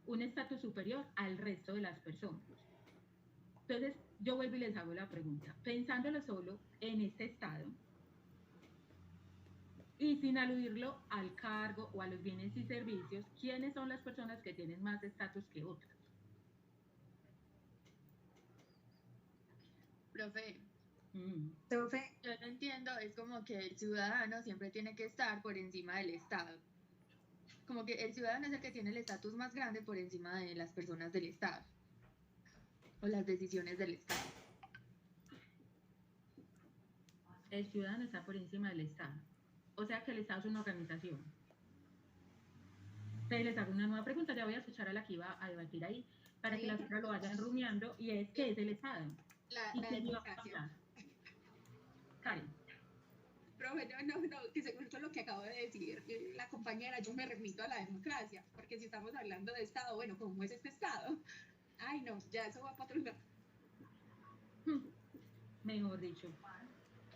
un estatus superior al resto de las personas. Entonces, yo vuelvo y les hago la pregunta, pensándolo solo en este Estado y sin aludirlo al cargo o a los bienes y servicios, ¿quiénes son las personas que tienen más estatus que otras? Profe, Profe, yo no entiendo, es como que el ciudadano siempre tiene que estar por encima del Estado. Como que el ciudadano es el que tiene el estatus más grande por encima de las personas del Estado o las decisiones del Estado. El ciudadano está por encima del Estado. O sea que el Estado es una organización. Entonces les hago una nueva pregunta, ya voy a escuchar a la que iba a debatir ahí, para que las otras lo vayan rumiando, y es, ¿qué es el Estado? La democracia. Karen. Profe, no, que según lo que acabo de decir la compañera, yo me remito a la democracia, porque si estamos hablando de Estado, bueno, ¿cómo es este Estado? Ay, no, ya eso va para otro lado. Mejor dicho,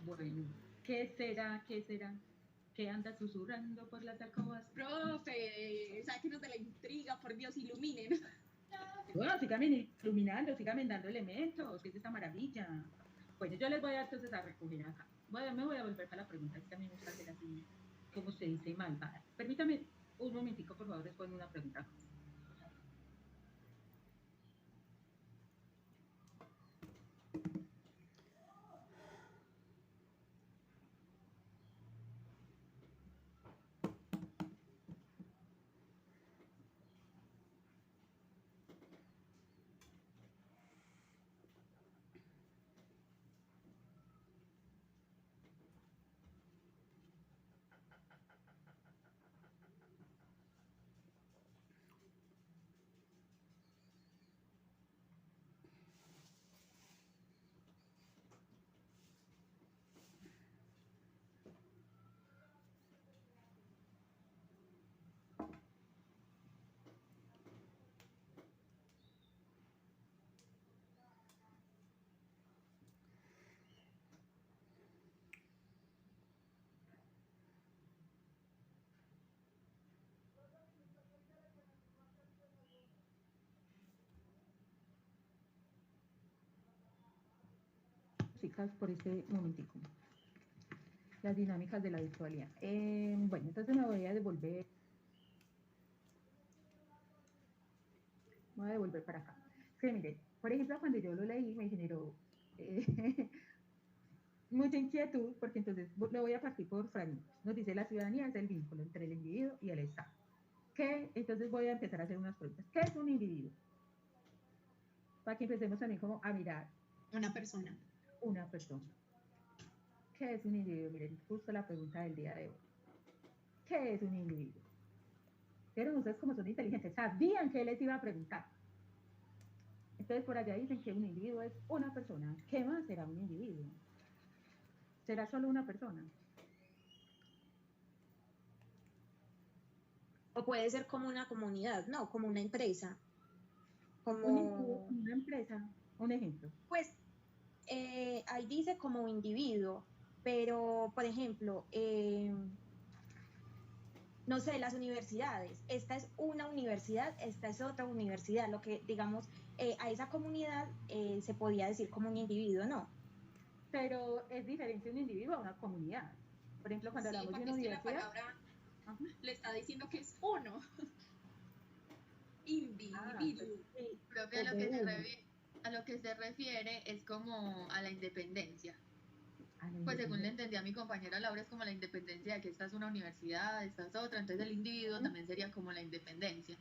bueno, ¿qué será? ¿Qué anda susurrando por las alcobas? Profe, sáquenos de la intriga, por Dios, iluminen. Bueno, síganme iluminando, síganme dando elementos, que es esta maravilla. Bueno, yo les voy a entonces a recoger acá. Me voy a volver para la pregunta, es que a mí me gusta hacer así, como se dice, malvada. Permítame un momentico, por favor, después de una pregunta. Chicas, por este momentico. Las dinámicas de la virtualidad. Bueno, entonces me voy a devolver. Voy a devolver para acá. Sí, mire, por ejemplo, cuando yo lo leí me generó mucha inquietud, porque entonces lo voy a partir por fragmentos. Nos dice, la ciudadanía es el vínculo entre el individuo y el Estado. Entonces voy a empezar a hacer unas preguntas. ¿Qué es un individuo? Para que empecemos también como a mirar. Una persona. Una persona. ¿Qué es un individuo? Miren, justo la pregunta del día de hoy. ¿Qué es un individuo? Pero ustedes, como son inteligentes, sabían que les iba a preguntar. Entonces por allá dicen que un individuo es una persona. ¿Qué más será un individuo? ¿Será solo una persona? o puede ser como una comunidad, no, como una empresa. Como una empresa, un ejemplo. Pues ahí dice como individuo, pero por ejemplo, no sé, las universidades. Esta es una universidad, esta es otra universidad. Lo que, digamos, a esa comunidad se podía decir como un individuo, ¿no? Pero es diferente un individuo a una comunidad. Por ejemplo, cuando Sí, hablamos de porque una es que la universidad, palabra ajá, le está diciendo que es uno, individuo. sí, Profe, a es lo de que se uno. a lo que se refiere es como a la independencia. Ah, no, Pues según le independiente. entendí a mi compañera Laura, es como la independencia de que esta es una universidad, esta es otra, entonces el individuo también sería como la independencia.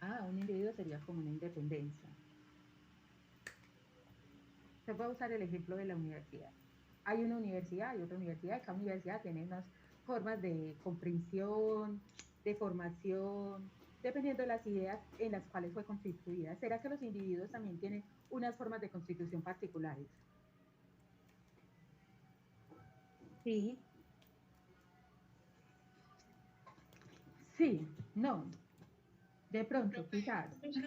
Ah, un individuo sería como una independencia. Se puede usar el ejemplo de la universidad. Hay una universidad, hay otra universidad, y cada universidad tiene unas formas de comprensión, de formación, dependiendo de las ideas en las cuales fue constituida. ¿Será que los individuos también tienen unas formas de constitución particulares? Sí. Sí, no, de pronto, Profe, quizás. repítame,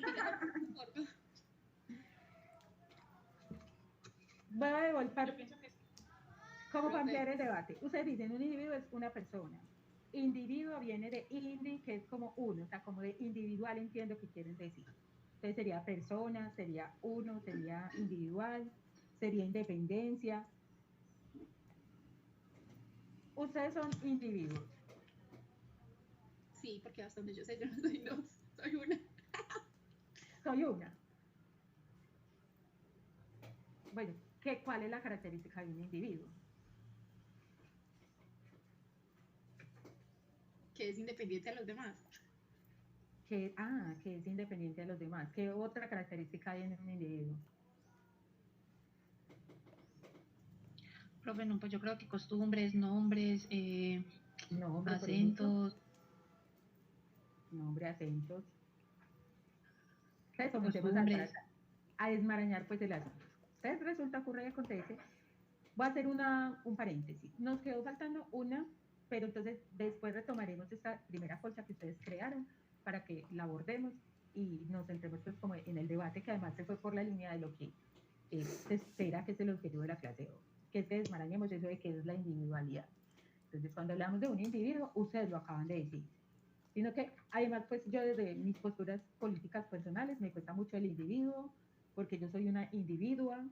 por favor. Voy a devolver, Yo pienso que como para Profe, ampliar el debate. Ustedes dicen, un individuo es una persona. Individuo viene de indi, que es como uno, o sea, como de individual entiendo que quieren decir. Entonces sería persona, sería uno, sería individual, sería independencia. Ustedes son individuos. sí, porque hasta donde yo sé, yo no soy dos, soy una. Soy una. Bueno, ¿cuál es la característica de un individuo? Que es independiente de los demás. Que es independiente de los demás. ¿Qué otra característica hay en un individuo? Profe, no, pues yo creo que costumbres, nombres, Nombre, por ejemplo. acentos, Nombre, acentos. Entonces comencemos costumbres. a desmarañar pues el asunto. Entonces resulta, ocurre y acontece. Voy a hacer un paréntesis. Nos quedó faltando una, pero entonces después retomaremos esta primera colcha que ustedes crearon para que la abordemos y nos centremos pues como en el debate que además se fue por la línea de lo que se espera que es el objetivo de la clase de hoy, que es que desmarañemos eso de qué es la individualidad. Entonces cuando hablamos de un individuo, ustedes lo acaban de decir, sino que además pues yo desde mis posturas políticas personales me cuesta mucho el individuo, porque yo soy una individua.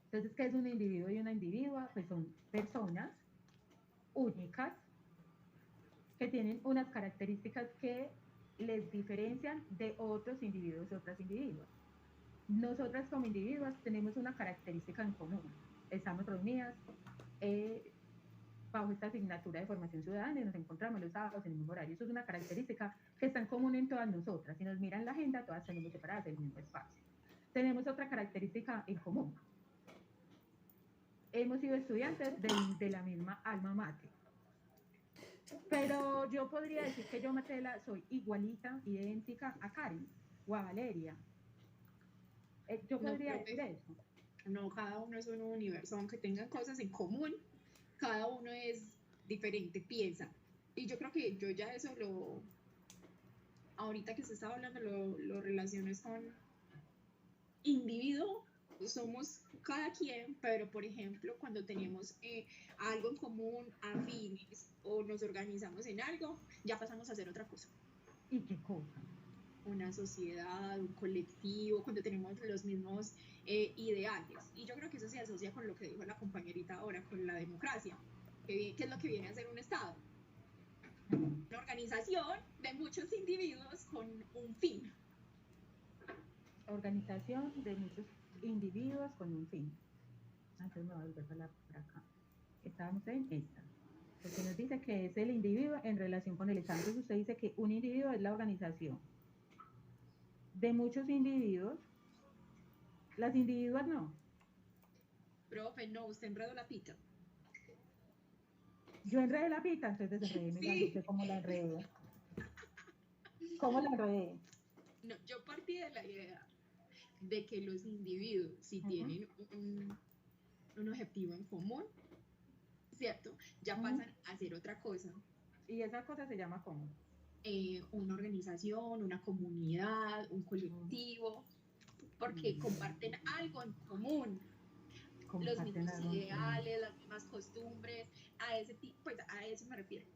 Entonces, ¿qué es un individuo y una individua? Pues son personas únicas que tienen unas características que les diferencian de otros individuos y otras individuas. Nosotras como individuos tenemos una característica en común. Estamos reunidas bajo esta asignatura de formación ciudadana y nos encontramos los sábados en el mismo horario. Eso es una característica que está en común en todas nosotras. Si nos miran la agenda, todas tenemos separadas el mismo espacio. Tenemos otra característica en común. Hemos sido estudiantes de la misma alma mater. Pero yo podría decir que yo, Marcela, soy igualita, idéntica a Karen o a Valeria. Yo podría No, decir eso. No, cada uno es un universo, aunque tengan cosas en común, cada uno es diferente, piensa. Y yo creo que yo ya eso ahorita que se estaba hablando, lo relaciones con individuo, somos cada quien, pero por ejemplo, cuando tenemos algo en común, afines, o nos organizamos en algo, ya pasamos a hacer otra cosa. ¿Y qué cosa? Una sociedad, un colectivo, cuando tenemos los mismos ideales. Y yo creo que eso se asocia con lo que dijo la compañerita ahora, con la democracia. ¿Qué es lo que viene a ser un Estado? Una organización de muchos individuos con un fin. Organización de muchos individuos con un fin. Entonces me voy a volver para acá. Estábamos en esta. Porque nos dice que es el individuo en relación con el Estado. Entonces usted dice que un individuo es la organización de muchos individuos. Las individuas no. Profe, no, usted enredó la pita. Yo enredé la pita, entonces desenredé, Sí. no sé cómo la enredé. ¿Cómo la enredé? No, yo partí de la idea de que los individuos, si tienen un objetivo en común, ¿cierto? Ya pasan a hacer otra cosa. ¿Y esa cosa se llama cómo? Una organización, una comunidad, un colectivo, porque comparten algo en común. Los mismos ideales, las mismas costumbres, a ese tipo, pues a eso me refiero.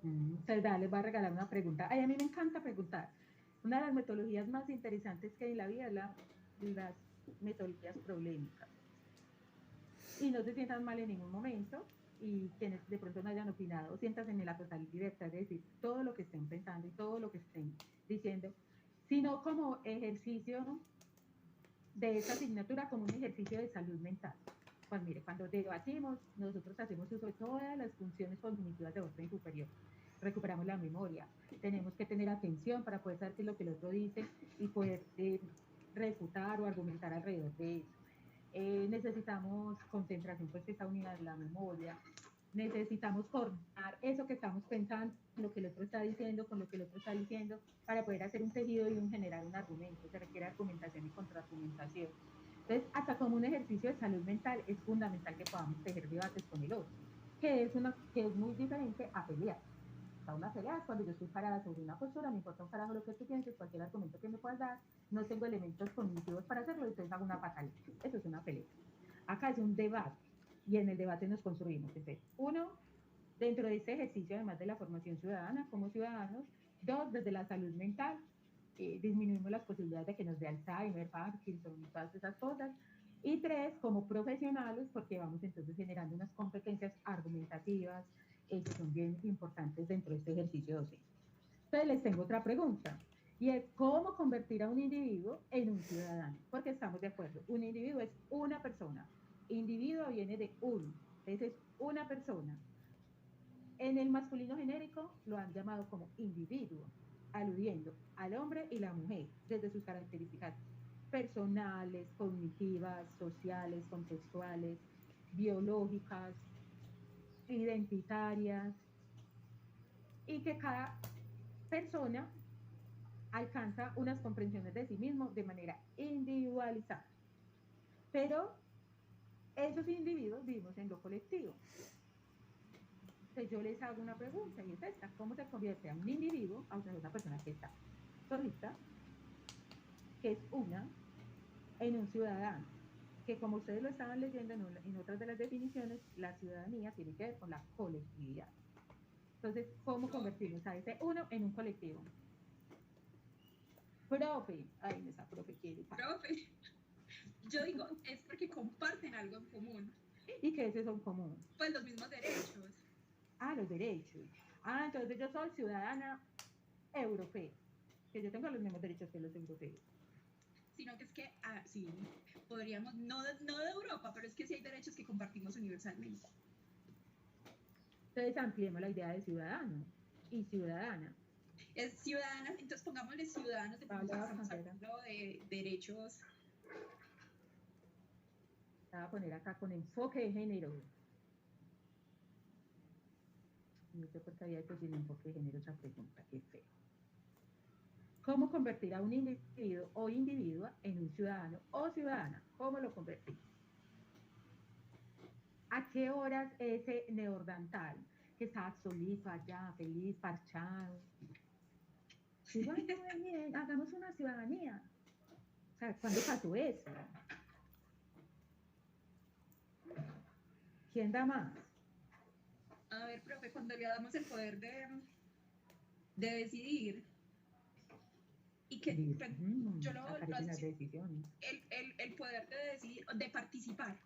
Verdad, les voy a regalar una pregunta. Ay, a mí me encanta preguntar. Una de las metodologías más interesantes que hay en la vida es las metodologías problemáticas. Y no se sientan mal en ningún momento, y quienes de pronto no hayan opinado, siéntanse en la total libertad de decir todo lo que estén pensando y todo lo que estén diciendo, sino como ejercicio de esta asignatura, como un ejercicio de salud mental. Pues mire, cuando debatimos, nosotros hacemos uso de todas las funciones cognitivas de orden superior. Recuperamos la memoria, tenemos que tener atención para poder saber qué es lo que el otro dice y poder refutar o argumentar alrededor de eso. Necesitamos concentración, pues que está unida a la memoria. Necesitamos coordinar eso que estamos pensando, lo que el otro está diciendo, con lo que el otro está diciendo, para poder hacer un tejido y generar un argumento. Se requiere argumentación y contraargumentación. Entonces, hasta como un ejercicio de salud mental, es fundamental que podamos tejer debates con el otro, que es muy diferente a pelear. A una pelea es cuando yo estoy parada sobre una postura, me importa un carajo lo que tú pienses, cualquier argumento que me puedas dar, no tengo elementos cognitivos para hacerlo, entonces hago una pataleta. Eso es una pelea. Acá es un debate, y en el debate nos construimos. Entonces, uno, dentro de este ejercicio, además de la formación ciudadana como ciudadanos; dos, desde la salud mental, disminuimos las posibilidades de que nos dé Alzheimer, Parkinson y todas esas cosas; y tres, como profesionales, porque vamos entonces generando unas competencias argumentativas que son bien importantes dentro de este ejercicio docente. Entonces les tengo otra pregunta, y es cómo convertir a un individuo en un ciudadano, porque estamos de acuerdo, un individuo es una persona, individuo viene de uno, entonces es una persona. En el masculino genérico lo han llamado como individuo, aludiendo al hombre y la mujer desde sus características personales, cognitivas, sociales, contextuales, biológicas, identitarias, y que cada persona alcanza unas comprensiones de sí mismo de manera individualizada. Pero esos individuos vivimos en lo colectivo. Entonces yo les hago una pregunta, y es esta: ¿cómo se convierte a un individuo, o sea, una persona que está solita, que es una, en un ciudadano? Que como ustedes lo estaban leyendo en otras de las definiciones, la ciudadanía tiene que ver con la colectividad. Entonces, ¿cómo convertimos a ese uno en un colectivo? Profe, ay, esa profe quiere. Profe, yo digo, es porque comparten algo en común. ¿Y qué es eso en común? Pues los mismos derechos. Ah, los derechos. Ah, entonces yo soy ciudadana europea, que yo tengo los mismos derechos que los europeos. Sino que es que, sí, podríamos, no de Europa, pero es que sí hay derechos que compartimos universalmente. Entonces ampliemos la idea de ciudadano y ciudadana. Es ciudadana, entonces pongámosle ciudadanos, estamos hablando de derechos. La voy a poner acá con enfoque de género. No sé por qué había hecho sin enfoque de género esa pregunta, qué feo. ¿Cómo convertir a un individuo o individua en un ciudadano o ciudadana? ¿Cómo lo convertimos? ¿A qué horas ese neordantal que está solito allá, feliz, parchado? Digo, ay, no, bien, hagamos una ciudadanía. O sea, ¿cuándo pasó eso? ¿Quién da más? A ver, profe, cuando le damos el poder de decidir, y que yo lo el poder de decidir, de participar,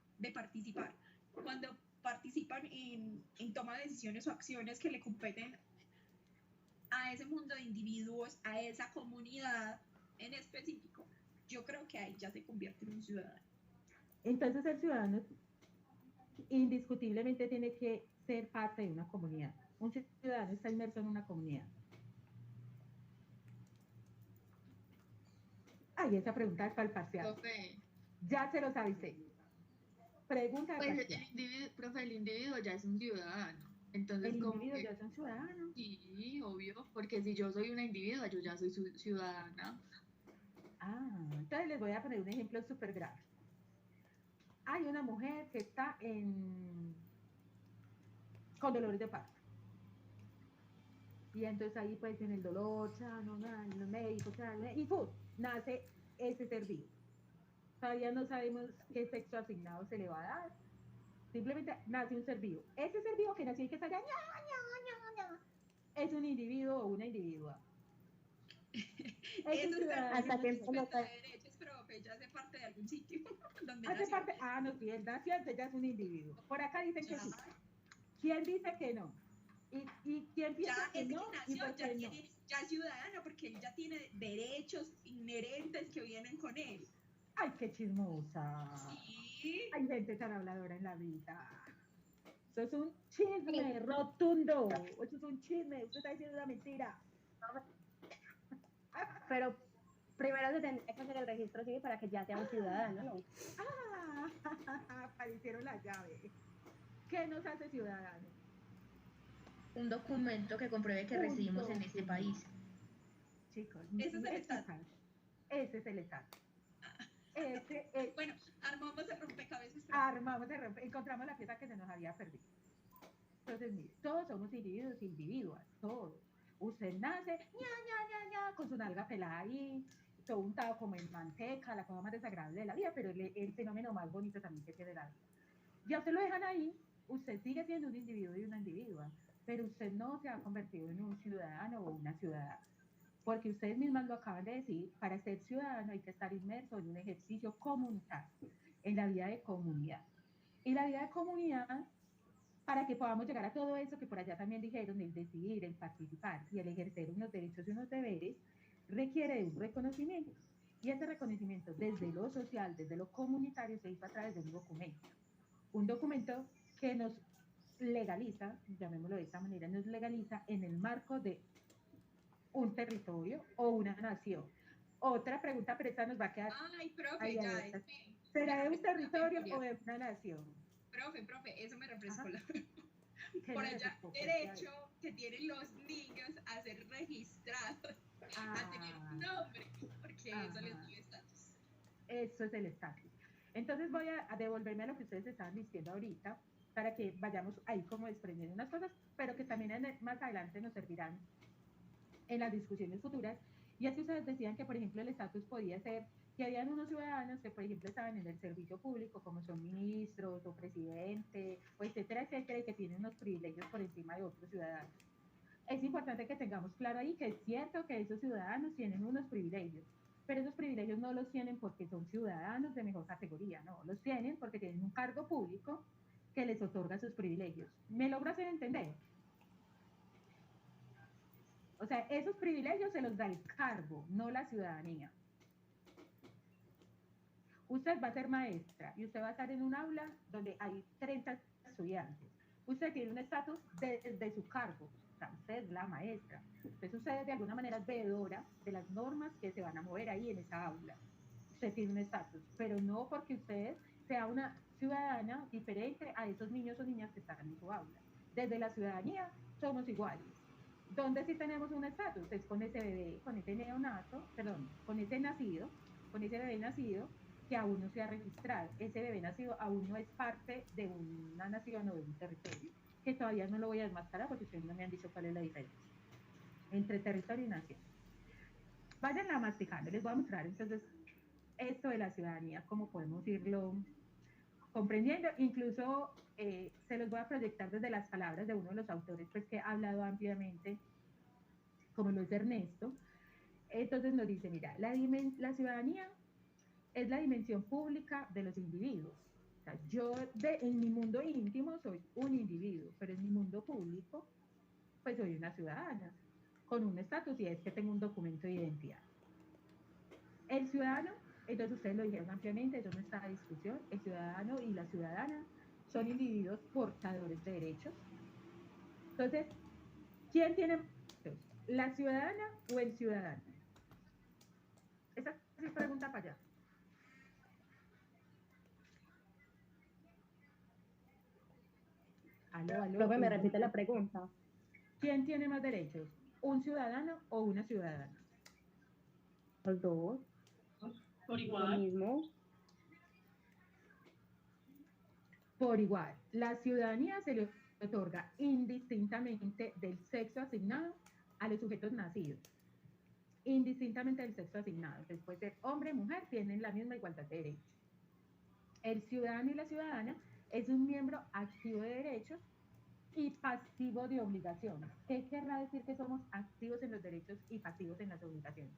cuando participan en toma de decisiones o acciones que le competen a ese mundo de individuos, a esa comunidad en específico, yo creo que ahí ya se convierte en un ciudadano. Entonces el ciudadano indiscutiblemente tiene que ser parte de una comunidad. Un ciudadano está inmerso en una comunidad. Ay, esa pregunta es para el parcial. Profe. Ya se los avisé. Pregunta pues el individuo ya es un ciudadano. Entonces, ¿el individuo ya es un ciudadano? Sí, obvio, porque si yo soy una individua, yo ya soy ciudadana. Ah, entonces les voy a poner un ejemplo súper grave. Hay una mujer que está con dolores de parto. Y entonces ahí pues en el dolor, los médicos, y nace ese ser vivo. Todavía no sabemos qué sexo asignado se le va a dar. Simplemente nace un ser vivo. Ese ser vivo que nació y que está allá, es un individuo o una individua. Es un Eso es ciudadano. Hasta que respeto no de derechos, profe, ya hace parte de algún sitio donde Hace nació. parte, no, si él nació, entonces ya es un individuo. Por acá dicen que Ya. sí. ¿Quién dice que no? ¿Y quién piensa Ya que ese no? que ¿Y nació por qué no? ya es ciudadano porque él ya tiene derechos inherentes que vienen con él. ¡Ay, qué chismosa! Sí. Hay gente tan habladora en la vida. Eso es un chisme rotundo. Eso es un chisme. Usted está diciendo una mentira. Pero primero se tendría que hacer el registro civil para que ya sea un ciudadano, ¿no? Aparecieron las llaves. ¿Qué nos hace ciudadanos? Un documento que compruebe que residimos en este país. Chicos, Ese es el estatus. Ese es el estatus. Ese es. Bueno, armamos el rompecabezas. Encontramos la pieza que se nos había perdido. Entonces, mire, todos somos individuos, todos. Usted nace, con su nalga pelada ahí, todo untado como en manteca, la cosa más desagradable de la vida, pero el fenómeno más bonito también que tiene la vida. Ya usted lo dejan ahí, usted sigue siendo un individuo y una individua, pero usted no se ha convertido en un ciudadano o una ciudadana. Porque ustedes mismas lo acaban de decir, para ser ciudadano hay que estar inmerso en un ejercicio comunitario, en la vida de comunidad. Y la vida de comunidad, para que podamos llegar a todo eso que por allá también dijeron, el decidir, el participar y el ejercer unos derechos y unos deberes, requiere de un reconocimiento. Y ese reconocimiento desde lo social, desde lo comunitario, se hizo a través de un documento. Un documento que nos legaliza, llamémoslo de esta manera, nos legaliza en el marco de un territorio o una nación. Otra pregunta, pero esta nos va a quedar. Ay, profe, ya. ¿Será de un territorio o de una nación? Profe, eso me refrescó la. ¿Qué Por le allá, refrescó? derecho que tienen los niños a ser registrados, a tener un nombre, porque eso les dio estatus. Eso es el estatus. Entonces voy a devolverme a lo que ustedes estaban diciendo ahorita, para que vayamos ahí como desprendiendo unas cosas, pero que también más adelante nos servirán en las discusiones futuras. Y así ustedes decían que, por ejemplo, el estatus podía ser que habían unos ciudadanos que, por ejemplo, estaban en el servicio público, como son ministros o presidente, o etcétera, etcétera, y que tienen unos privilegios por encima de otros ciudadanos. Es importante que tengamos claro ahí que es cierto que esos ciudadanos tienen unos privilegios, pero esos privilegios no los tienen porque son ciudadanos de mejor categoría, no, los tienen porque tienen un cargo público que les otorga sus privilegios. ¿Me logro hacer entender? O sea, esos privilegios se los da el cargo, no la ciudadanía. Usted va a ser maestra y usted va a estar en un aula donde hay 30 estudiantes. Usted tiene un estatus de su cargo. O sea, usted es la maestra. Entonces usted de alguna manera es veedora de las normas que se van a mover ahí en esa aula. Usted tiene un estatus, pero no porque usted sea una ciudadana diferente a esos niños o niñas que están en su aula. Desde la ciudadanía somos iguales. ¿Dónde sí tenemos un estatus? Es con ese bebé, con ese neonato, perdón, con ese nacido, con ese bebé nacido que aún no se ha registrado. Ese bebé nacido aún no es parte de una nación o de un territorio, que todavía no lo voy a desmascarar porque ustedes no me han dicho cuál es la diferencia entre territorio y nación. Vayan masticando, les voy a mostrar entonces esto de la ciudadanía, cómo podemos irlo comprendiendo. Incluso se los voy a proyectar desde las palabras de uno de los autores pues, que ha hablado ampliamente, como lo es Ernesto. Entonces nos dice, mira, la ciudadanía es la dimensión pública de los individuos. O sea, yo en mi mundo íntimo soy un individuo, pero en mi mundo público pues soy una ciudadana, con un estatus y es que tengo un documento de identidad. El ciudadano, entonces ustedes lo dijeron ampliamente, eso no está a discusión, el ciudadano y la ciudadana son individuos portadores de derechos. Entonces, ¿quién tiene derechos? ¿La ciudadana o el ciudadano? Esa es pregunta para allá. Aló. Profe, me repite la pregunta. ¿Quién tiene más derechos? ¿Un ciudadano o una ciudadana? Los dos. Por igual. Lo mismo. Por igual. La ciudadanía se le otorga indistintamente del sexo asignado a los sujetos nacidos. Indistintamente del sexo asignado. Entonces puede ser hombre o mujer, tienen la misma igualdad de derechos. El ciudadano y la ciudadana es un miembro activo de derechos y pasivo de obligaciones. ¿Qué querrá decir que somos activos en los derechos y pasivos en las obligaciones?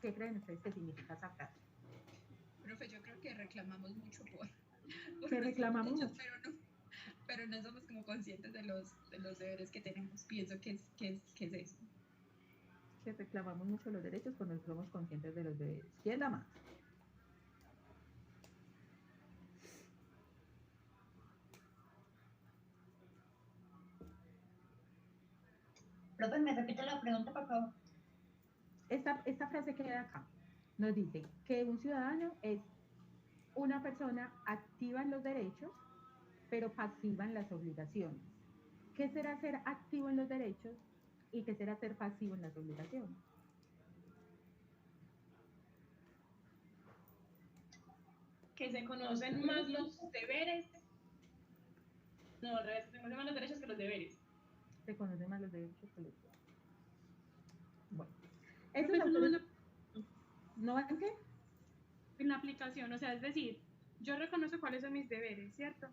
¿Qué creen ustedes que significa esa frase? Profe, yo creo que reclamamos mucho por Que nuestros reclamamos derechos, mucho. pero no somos como conscientes de los deberes que tenemos. Pienso que es eso. Que reclamamos mucho los derechos, pero no somos conscientes de los deberes. ¿Quién da más? Profe, ¿me repite la pregunta, por favor? Esta frase que queda acá nos dice que un ciudadano es una persona activa en los derechos, pero pasiva en las obligaciones. ¿Qué será ser activo en los derechos y qué será ser pasivo en las obligaciones? Que se conocen más los deberes. No, al revés, se conocen más los derechos que los deberes. Se conocen más los derechos que los deberes. Bueno, Estos autores... ¿No van qué? En la aplicación, o sea, es decir, yo reconozco cuáles son mis deberes, ¿cierto?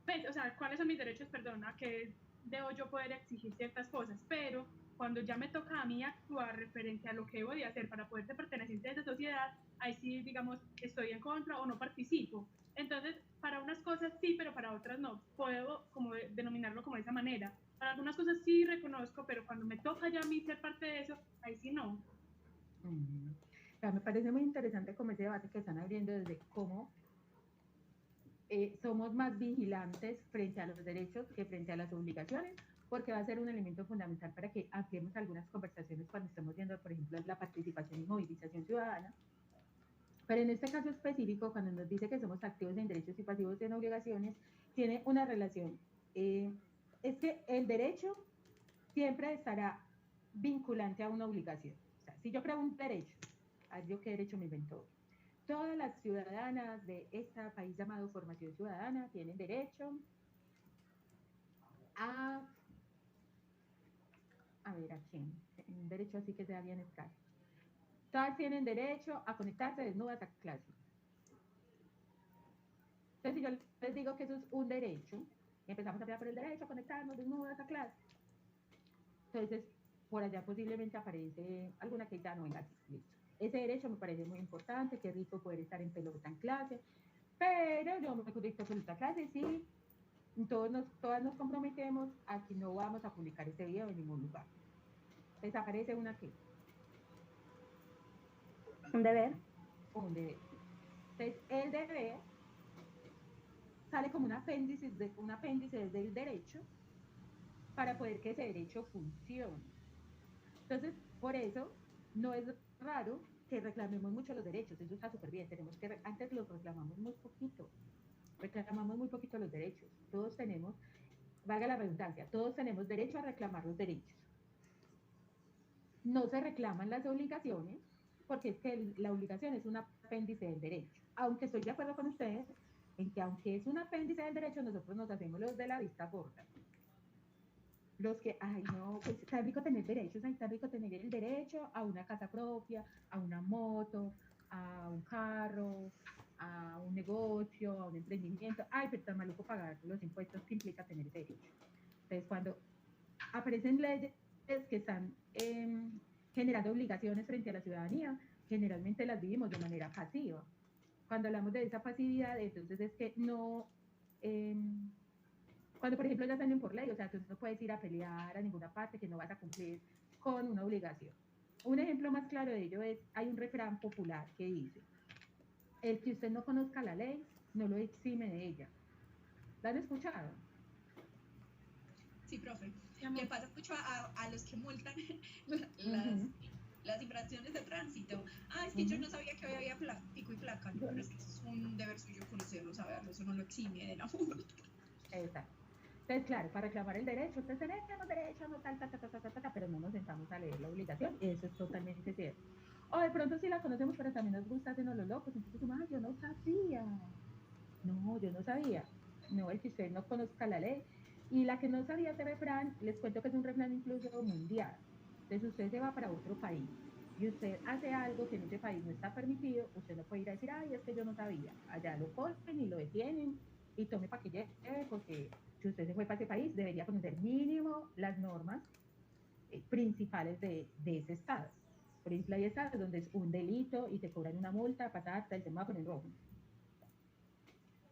Pues, o sea, cuáles son mis derechos, perdona, que debo yo poder exigir ciertas cosas, pero cuando ya me toca a mí actuar referente a lo que debo de hacer para poder ser perteneciente a esa sociedad, ahí sí, digamos, estoy en contra o no participo. Entonces, para unas cosas sí, pero para otras no. Puedo como denominarlo como de esa manera. Para algunas cosas sí reconozco, pero cuando me toca ya a mí ser parte de eso, ahí sí no. Me parece muy interesante como ese debate que están abriendo desde cómo somos más vigilantes frente a los derechos que frente a las obligaciones, porque va a ser un elemento fundamental para que ampliemos algunas conversaciones cuando estemos viendo, por ejemplo, la participación y movilización ciudadana. Pero en este caso específico, cuando nos dice que somos activos en derechos y pasivos en obligaciones, tiene una relación. Es que el derecho siempre estará vinculante a una obligación. O sea, si yo creo un derecho, ¿yo qué derecho me invento? Todas las ciudadanas de este país llamado Formación Ciudadana tienen derecho a ver, ¿a quién? Un derecho así que sea bienestar. Todas tienen derecho a conectarse desnudas a clase. Entonces, si yo les digo que eso es un derecho, y empezamos a pelear por el derecho a conectarnos desnudas a clase, entonces por allá posiblemente aparece alguna que ya no venga aquí, listo. Ese derecho me parece muy importante, qué rico poder estar en pelota en clase, pero yo me conecto a pelota en clase, sí, todas nos comprometemos a que no vamos a publicar ese video en ningún lugar. Entonces aparece una que... Un deber. Un deber. Entonces el deber sale como un apéndice del derecho para poder que ese derecho funcione. Entonces, por eso no es raro que reclamemos mucho los derechos, eso está súper bien, antes los reclamamos muy poquito los derechos, todos tenemos, valga la redundancia, todos tenemos derecho a reclamar los derechos. No se reclaman las obligaciones, porque es que la obligación es un apéndice del derecho, aunque estoy de acuerdo con ustedes en que aunque es un apéndice del derecho, nosotros nos hacemos los de la vista gorda. Los que, ay no, pues está rico tener derechos, está rico tener el derecho a una casa propia, a una moto, a un carro, a un negocio, a un emprendimiento. Ay, pero está maluco pagar los impuestos que implica tener ese derecho. Entonces, cuando aparecen leyes que están generando obligaciones frente a la ciudadanía, generalmente las vivimos de manera pasiva. Cuando hablamos de esa pasividad, entonces es que no... cuando, por ejemplo, ya salen por ley, o sea, tú no puedes ir a pelear a ninguna parte que no vas a cumplir con una obligación. Un ejemplo más claro de ello es, hay un refrán popular que dice, el que usted no conozca la ley, no lo exime de ella. ¿La han escuchado? Sí, profe. Le pasa mucho a los que multan las infracciones de tránsito. Ah, es que yo no sabía que había pico y placa, pero es que eso es un deber suyo conocerlo, saberlo, eso no lo exime de la multa. Exacto. Entonces, claro, para reclamar el derecho, ustedes tenemos derecho, no tal, pero no nos sentamos a leer la obligación, eso es totalmente cierto. O de pronto sí la conocemos, pero también nos gusta hacernos los locos, entonces decimos, yo no sabía. No, yo no sabía. No, el que usted no conozca la ley. Y la que no sabía ese refrán, les cuento que es un refrán incluso mundial. Entonces usted se va para otro país y usted hace algo que en ese país no está permitido, usted no puede ir a decir, ay, es que yo no sabía. Allá lo cogen y lo detienen y tome para que lleve, porque si usted se fue para ese país, debería conocer mínimo las normas principales de ese estado. Por ejemplo, hay estados donde es un delito y te cobran una multa, patata, el semáforo en rojo.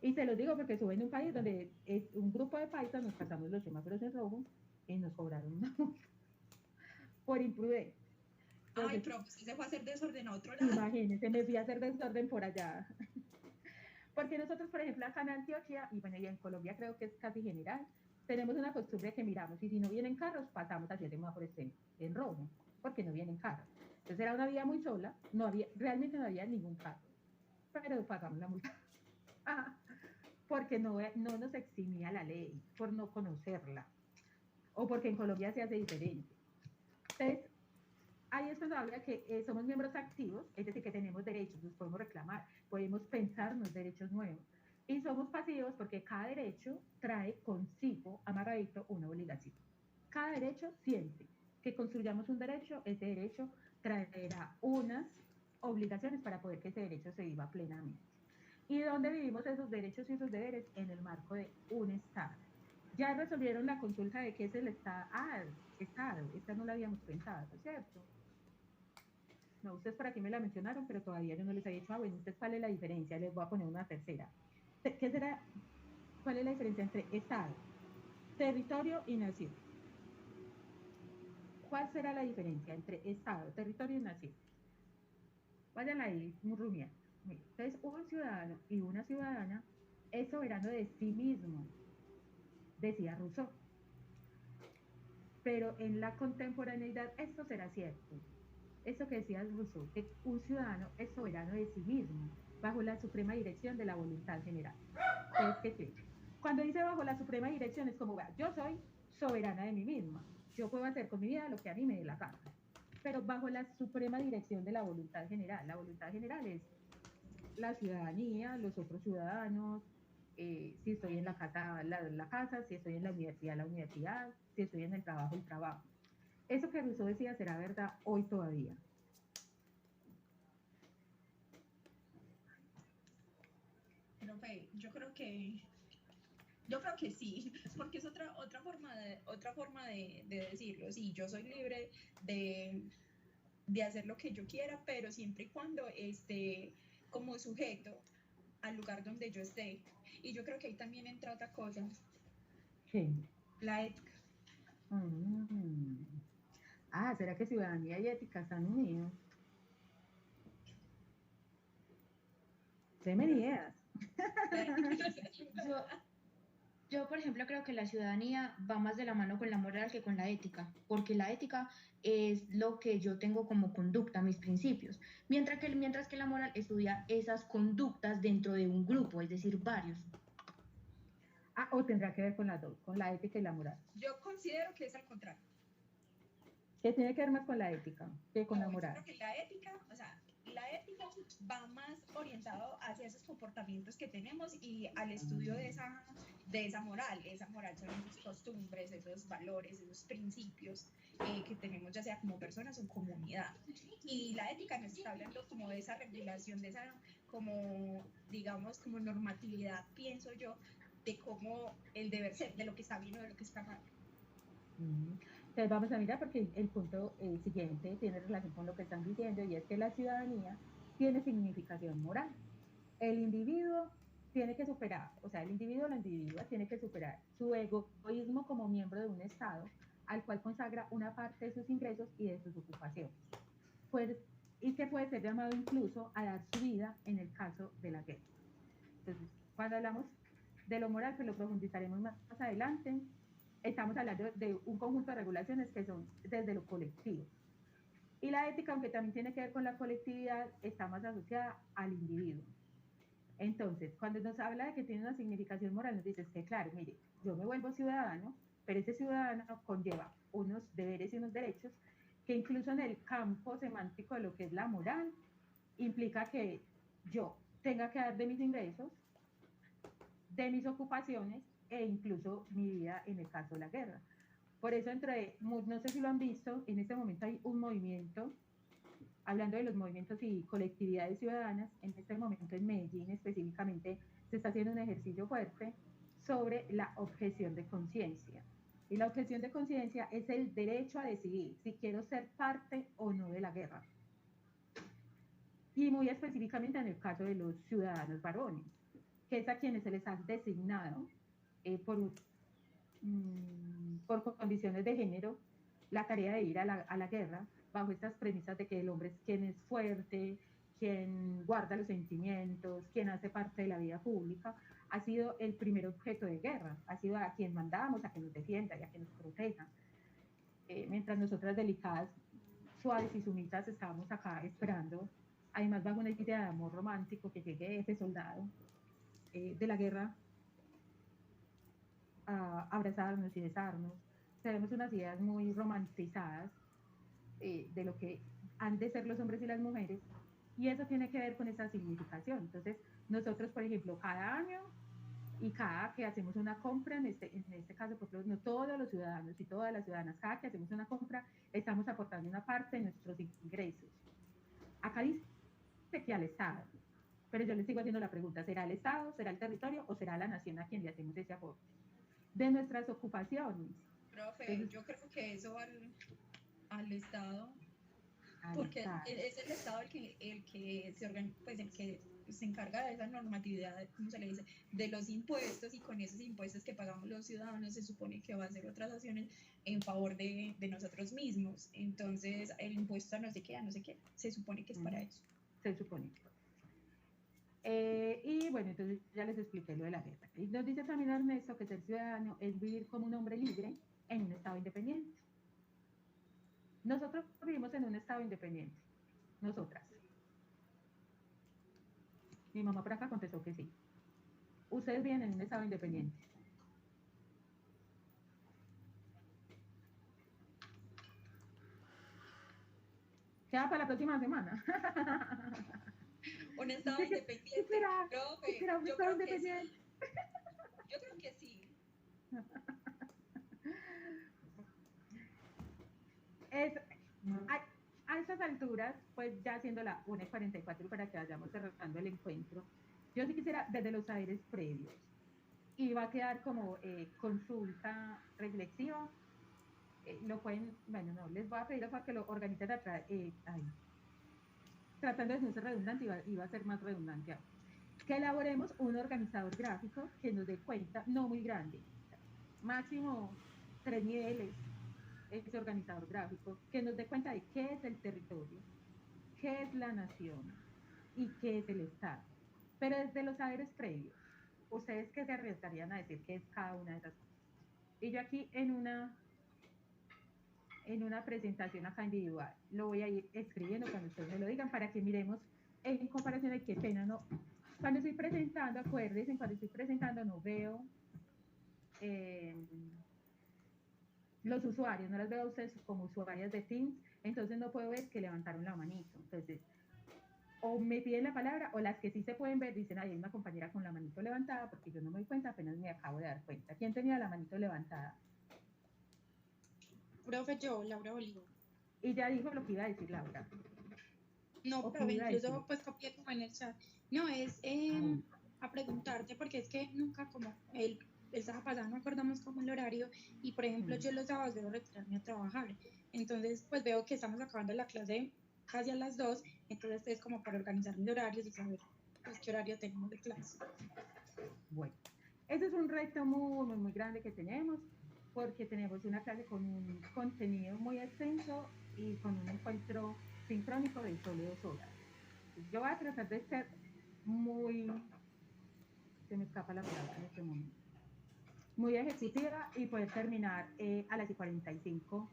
Y se los digo porque estuve en un país donde un grupo de paisas nos pasamos los semáforos en rojo y nos cobraron una multa por imprudente. Ay, pero usted se fue a hacer desorden a otro lado. Imagínense, me fui a hacer desorden por allá. Porque nosotros, por ejemplo, acá en Antioquia, y bueno, y en Colombia creo que es casi general, tenemos una costumbre que miramos, y si no vienen carros, pasamos hacia el semáforo en rojo, porque no vienen carros. Entonces era una vía muy sola, realmente no había ningún carro, pero pagamos la multa. Porque no nos eximía la ley, por no conocerla, o porque en Colombia se hace diferente. Entonces, ahí es cuando habla que somos miembros activos, es decir, que tenemos derechos, los podemos reclamar, podemos pensarnos derechos nuevos. Y somos pasivos porque cada derecho trae consigo, amarradito, una obligación. Cada derecho siente que construyamos un derecho, ese derecho traerá unas obligaciones para poder que ese derecho se viva plenamente. ¿Y dónde vivimos esos derechos y esos deberes? En el marco de un Estado. Ya resolvieron la consulta de qué es el Estado. Estado, esta no la habíamos pensado, ¿no es cierto? No, ustedes por aquí me la mencionaron, pero todavía yo no les había dicho, bueno, ¿ustedes cuál es la diferencia? Les voy a poner una tercera. ¿Qué será? ¿Cuál es la diferencia entre Estado, territorio y nación? ¿Cuál será la diferencia entre Estado, territorio y nación? Vayan ahí, muy rumiando. Entonces, un ciudadano y una ciudadana es soberano de sí mismo, decía Rousseau. Pero en la contemporaneidad esto será cierto. Eso que decía Rousseau, que un ciudadano es soberano de sí mismo, bajo la suprema dirección de la voluntad general. Entonces, ¿qué es? Cuando dice bajo la suprema dirección es como, vea, yo soy soberana de mí misma, yo puedo hacer con mi vida lo que a mí me dé la gana, pero bajo la suprema dirección de la voluntad general. La voluntad general es la ciudadanía, los otros ciudadanos, si estoy en la casa, la casa, si estoy en la universidad, si estoy en el trabajo. Eso que Rousseau decía será verdad hoy todavía. Profe, yo creo que sí, porque es otra forma de decirlo. Sí, yo soy libre de hacer lo que yo quiera, pero siempre y cuando esté como sujeto al lugar donde yo esté. Y yo creo que ahí también entra otra cosa. ¿Qué? La ética. ¿Será que ciudadanía y ética están unidos? Deme ideas. Yo, por ejemplo, creo que la ciudadanía va más de la mano con la moral que con la ética, porque la ética es lo que yo tengo como conducta, mis principios, mientras que la moral estudia esas conductas dentro de un grupo, es decir, varios. O tendrá que ver con las dos, con la ética y la moral. Yo considero que es al contrario. ¿Qué tiene que ver más con la ética que con la moral? Yo creo que la ética va más orientado hacia esos comportamientos que tenemos y al estudio de esa moral. Esa moral son esas costumbres, esos valores, esos principios que tenemos ya sea como personas o comunidad. Y la ética nos está hablando como de esa regulación, de esa como, digamos, como normatividad, pienso yo, de cómo el deber ser, de lo que está bien o de lo que está mal. Entonces vamos a mirar porque el punto siguiente tiene relación con lo que están diciendo, y es que la ciudadanía tiene significación moral. El individuo tiene que superar, o sea, el individuo o la individua tiene que superar su egoísmo como miembro de un Estado al cual consagra una parte de sus ingresos y de sus ocupaciones. Y que puede ser llamado incluso a dar su vida en el caso de la guerra. Entonces, cuando hablamos de lo moral, pues lo profundizaremos más adelante. Estamos hablando de un conjunto de regulaciones que son desde lo colectivo. Y la ética, aunque también tiene que ver con la colectividad, está más asociada al individuo. Entonces, cuando nos habla de que tiene una significación moral, nos dice que, claro, mire, yo me vuelvo ciudadano, pero ese ciudadano conlleva unos deberes y unos derechos que incluso en el campo semántico de lo que es la moral, implica que yo tenga que dar de mis ingresos, de mis ocupaciones, e incluso mi vida en el caso de la guerra. Por eso no sé si lo han visto, en este momento hay un movimiento hablando de los movimientos y colectividades ciudadanas, en este momento en Medellín específicamente se está haciendo un ejercicio fuerte sobre la objeción de conciencia. Y la objeción de conciencia es el derecho a decidir si quiero ser parte o no de la guerra. Y muy específicamente en el caso de los ciudadanos varones, que es a quienes se les ha designado por condiciones de género la tarea de ir a la guerra, bajo estas premisas de que el hombre es quien es fuerte, quien guarda los sentimientos, quien hace parte de la vida pública, ha sido el primer objeto de guerra, ha sido a quien mandamos, a que nos defienda y a que nos proteja. Mientras nosotras delicadas, suaves y sumisas estábamos acá esperando, además bajo una idea de amor romántico, que llegue ese soldado de la guerra a abrazarnos y besarnos. Tenemos unas ideas muy romantizadas de lo que han de ser los hombres y las mujeres, y eso tiene que ver con esa significación. Entonces, nosotros, por ejemplo, cada año y cada que hacemos una compra, en este caso, por ejemplo, no todos los ciudadanos y todas las ciudadanas, cada que hacemos una compra, estamos aportando una parte de nuestros ingresos. Acá dice que al Estado, pero yo les sigo haciendo la pregunta, ¿será el Estado, será el territorio o será la nación a quien le hacemos ese aporte? De nuestras ocupaciones. Profe, entonces, yo creo que eso al Estado, porque Estado. Es el Estado el que se organiza, pues el que se encarga de esa normatividad, ¿cómo se le dice?, de los impuestos, y con esos impuestos que pagamos los ciudadanos se supone que va a hacer otras acciones en favor de nosotros mismos. Entonces, el impuesto a no sé qué, se supone que es para eso. Se supone. Y bueno, entonces ya les expliqué lo de la guerra. Y nos dice también Ernesto que ser ciudadano es vivir como un hombre libre en un Estado independiente. Nosotros vivimos en un Estado independiente, nosotras. Mi mamá por acá contestó que sí. Ustedes viven en un Estado independiente. Queda para la próxima semana. Un Estado independiente. ¿Será un Estado independiente? Yo creo que sí. A estas alturas, pues ya siendo la 1:44 para que vayamos cerrando el encuentro, yo sí quisiera, desde los saberes previos, y va a quedar como consulta reflexiva, lo pueden, bueno, no, les voy a pedir para que lo organicen atrás, tratando de no ser redundante, iba a ser más redundante ahora. Que elaboremos un organizador gráfico que nos dé cuenta, no muy grande, máximo 3 niveles, ese organizador gráfico, que nos dé cuenta de qué es el territorio, qué es la nación y qué es el Estado. Pero desde los saberes previos, ¿ustedes qué se arriesgarían a decir qué es cada una de esas cosas? Y yo aquí en una presentación acá individual, lo voy a ir escribiendo cuando ustedes me lo digan para que miremos en comparación de qué pena no. Cuando estoy presentando, acuérdense, cuando estoy presentando no veo los usuarios, no las veo a ustedes como usuarias de Teams, entonces no puedo ver que levantaron la manito. Entonces, o me piden la palabra, o las que sí se pueden ver dicen, hay una compañera con la manito levantada, porque yo no me doy cuenta, apenas me acabo de dar cuenta. ¿Quién tenía la manito levantada? Profe, yo, Laura Bolívar. Y ya dijo lo que iba a decir Laura. No, pero incluso pues copié como en el chat. No, es a preguntarte, porque es que nunca como el sábado pasado no acordamos como el horario, y por ejemplo yo los sábados debo retirarme a trabajar, entonces pues veo que estamos acabando la clase casi a las 2, entonces es como para organizar mis horarios y saber pues qué horario tenemos de clase. Bueno, ese es un reto muy, muy, muy grande que tenemos, porque tenemos una clase con un contenido muy extenso y con un encuentro sincrónico de solo 2 horas. Entonces, yo voy a tratar de ser muy, se me escapa la palabra en este momento, muy ejecutiva y poder terminar a las 45,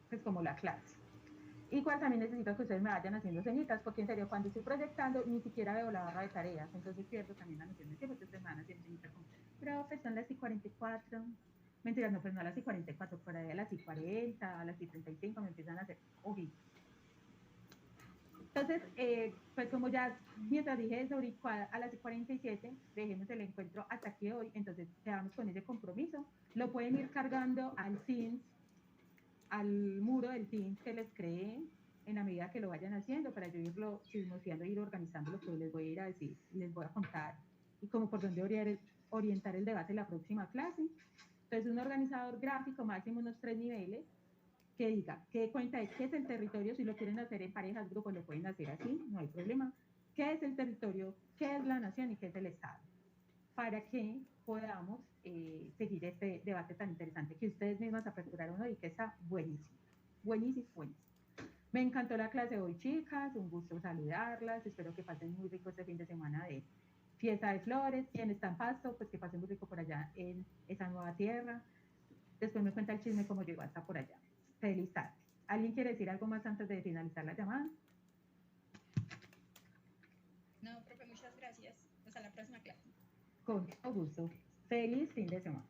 pues como la clase. Igual también necesito que ustedes me vayan haciendo señitas, porque en serio, cuando estoy proyectando, ni siquiera veo la barra de tareas, entonces pierdo también la noción de tiempo, entonces me van haciendo señitas como, profe, son las 44, mentiras, no, pues no a las 44, por ahí a las 40, a las 35 me empiezan a hacer ojitos. Entonces, pues como ya, mientras dije eso, a las 47, dejemos el encuentro hasta aquí hoy, entonces quedamos con ese compromiso, lo pueden ir cargando al Teams, al muro del Teams que les creé, en la medida que lo vayan haciendo, para yo irlo chismoseando, ir organizando lo que les voy a ir a decir, les voy a contar, y como por dónde orientar el debate en la próxima clase. Entonces, un organizador gráfico, máximo unos 3 niveles, que diga, que dé cuenta de qué es el territorio. Si lo quieren hacer en parejas, grupos, lo pueden hacer así, no hay problema. ¿Qué es el territorio? ¿Qué es la nación? ¿Y qué es el Estado? Para que podamos seguir este debate tan interesante que ustedes mismas aperturaron hoy, que está buenísimo, buenísimo, buenísimo. Me encantó la clase de hoy, chicas, un gusto saludarlas, espero que pasen muy rico este fin de semana de fiesta de flores. Quien está en Pasto, pues que pasen muy rico por allá en esa nueva tierra. Después me cuenta el chisme cómo llegó hasta por allá. Feliz tarde. ¿Alguien quiere decir algo más antes de finalizar la llamada? No, profe, muchas gracias. Hasta la próxima clase. Con todo gusto. Feliz fin de semana.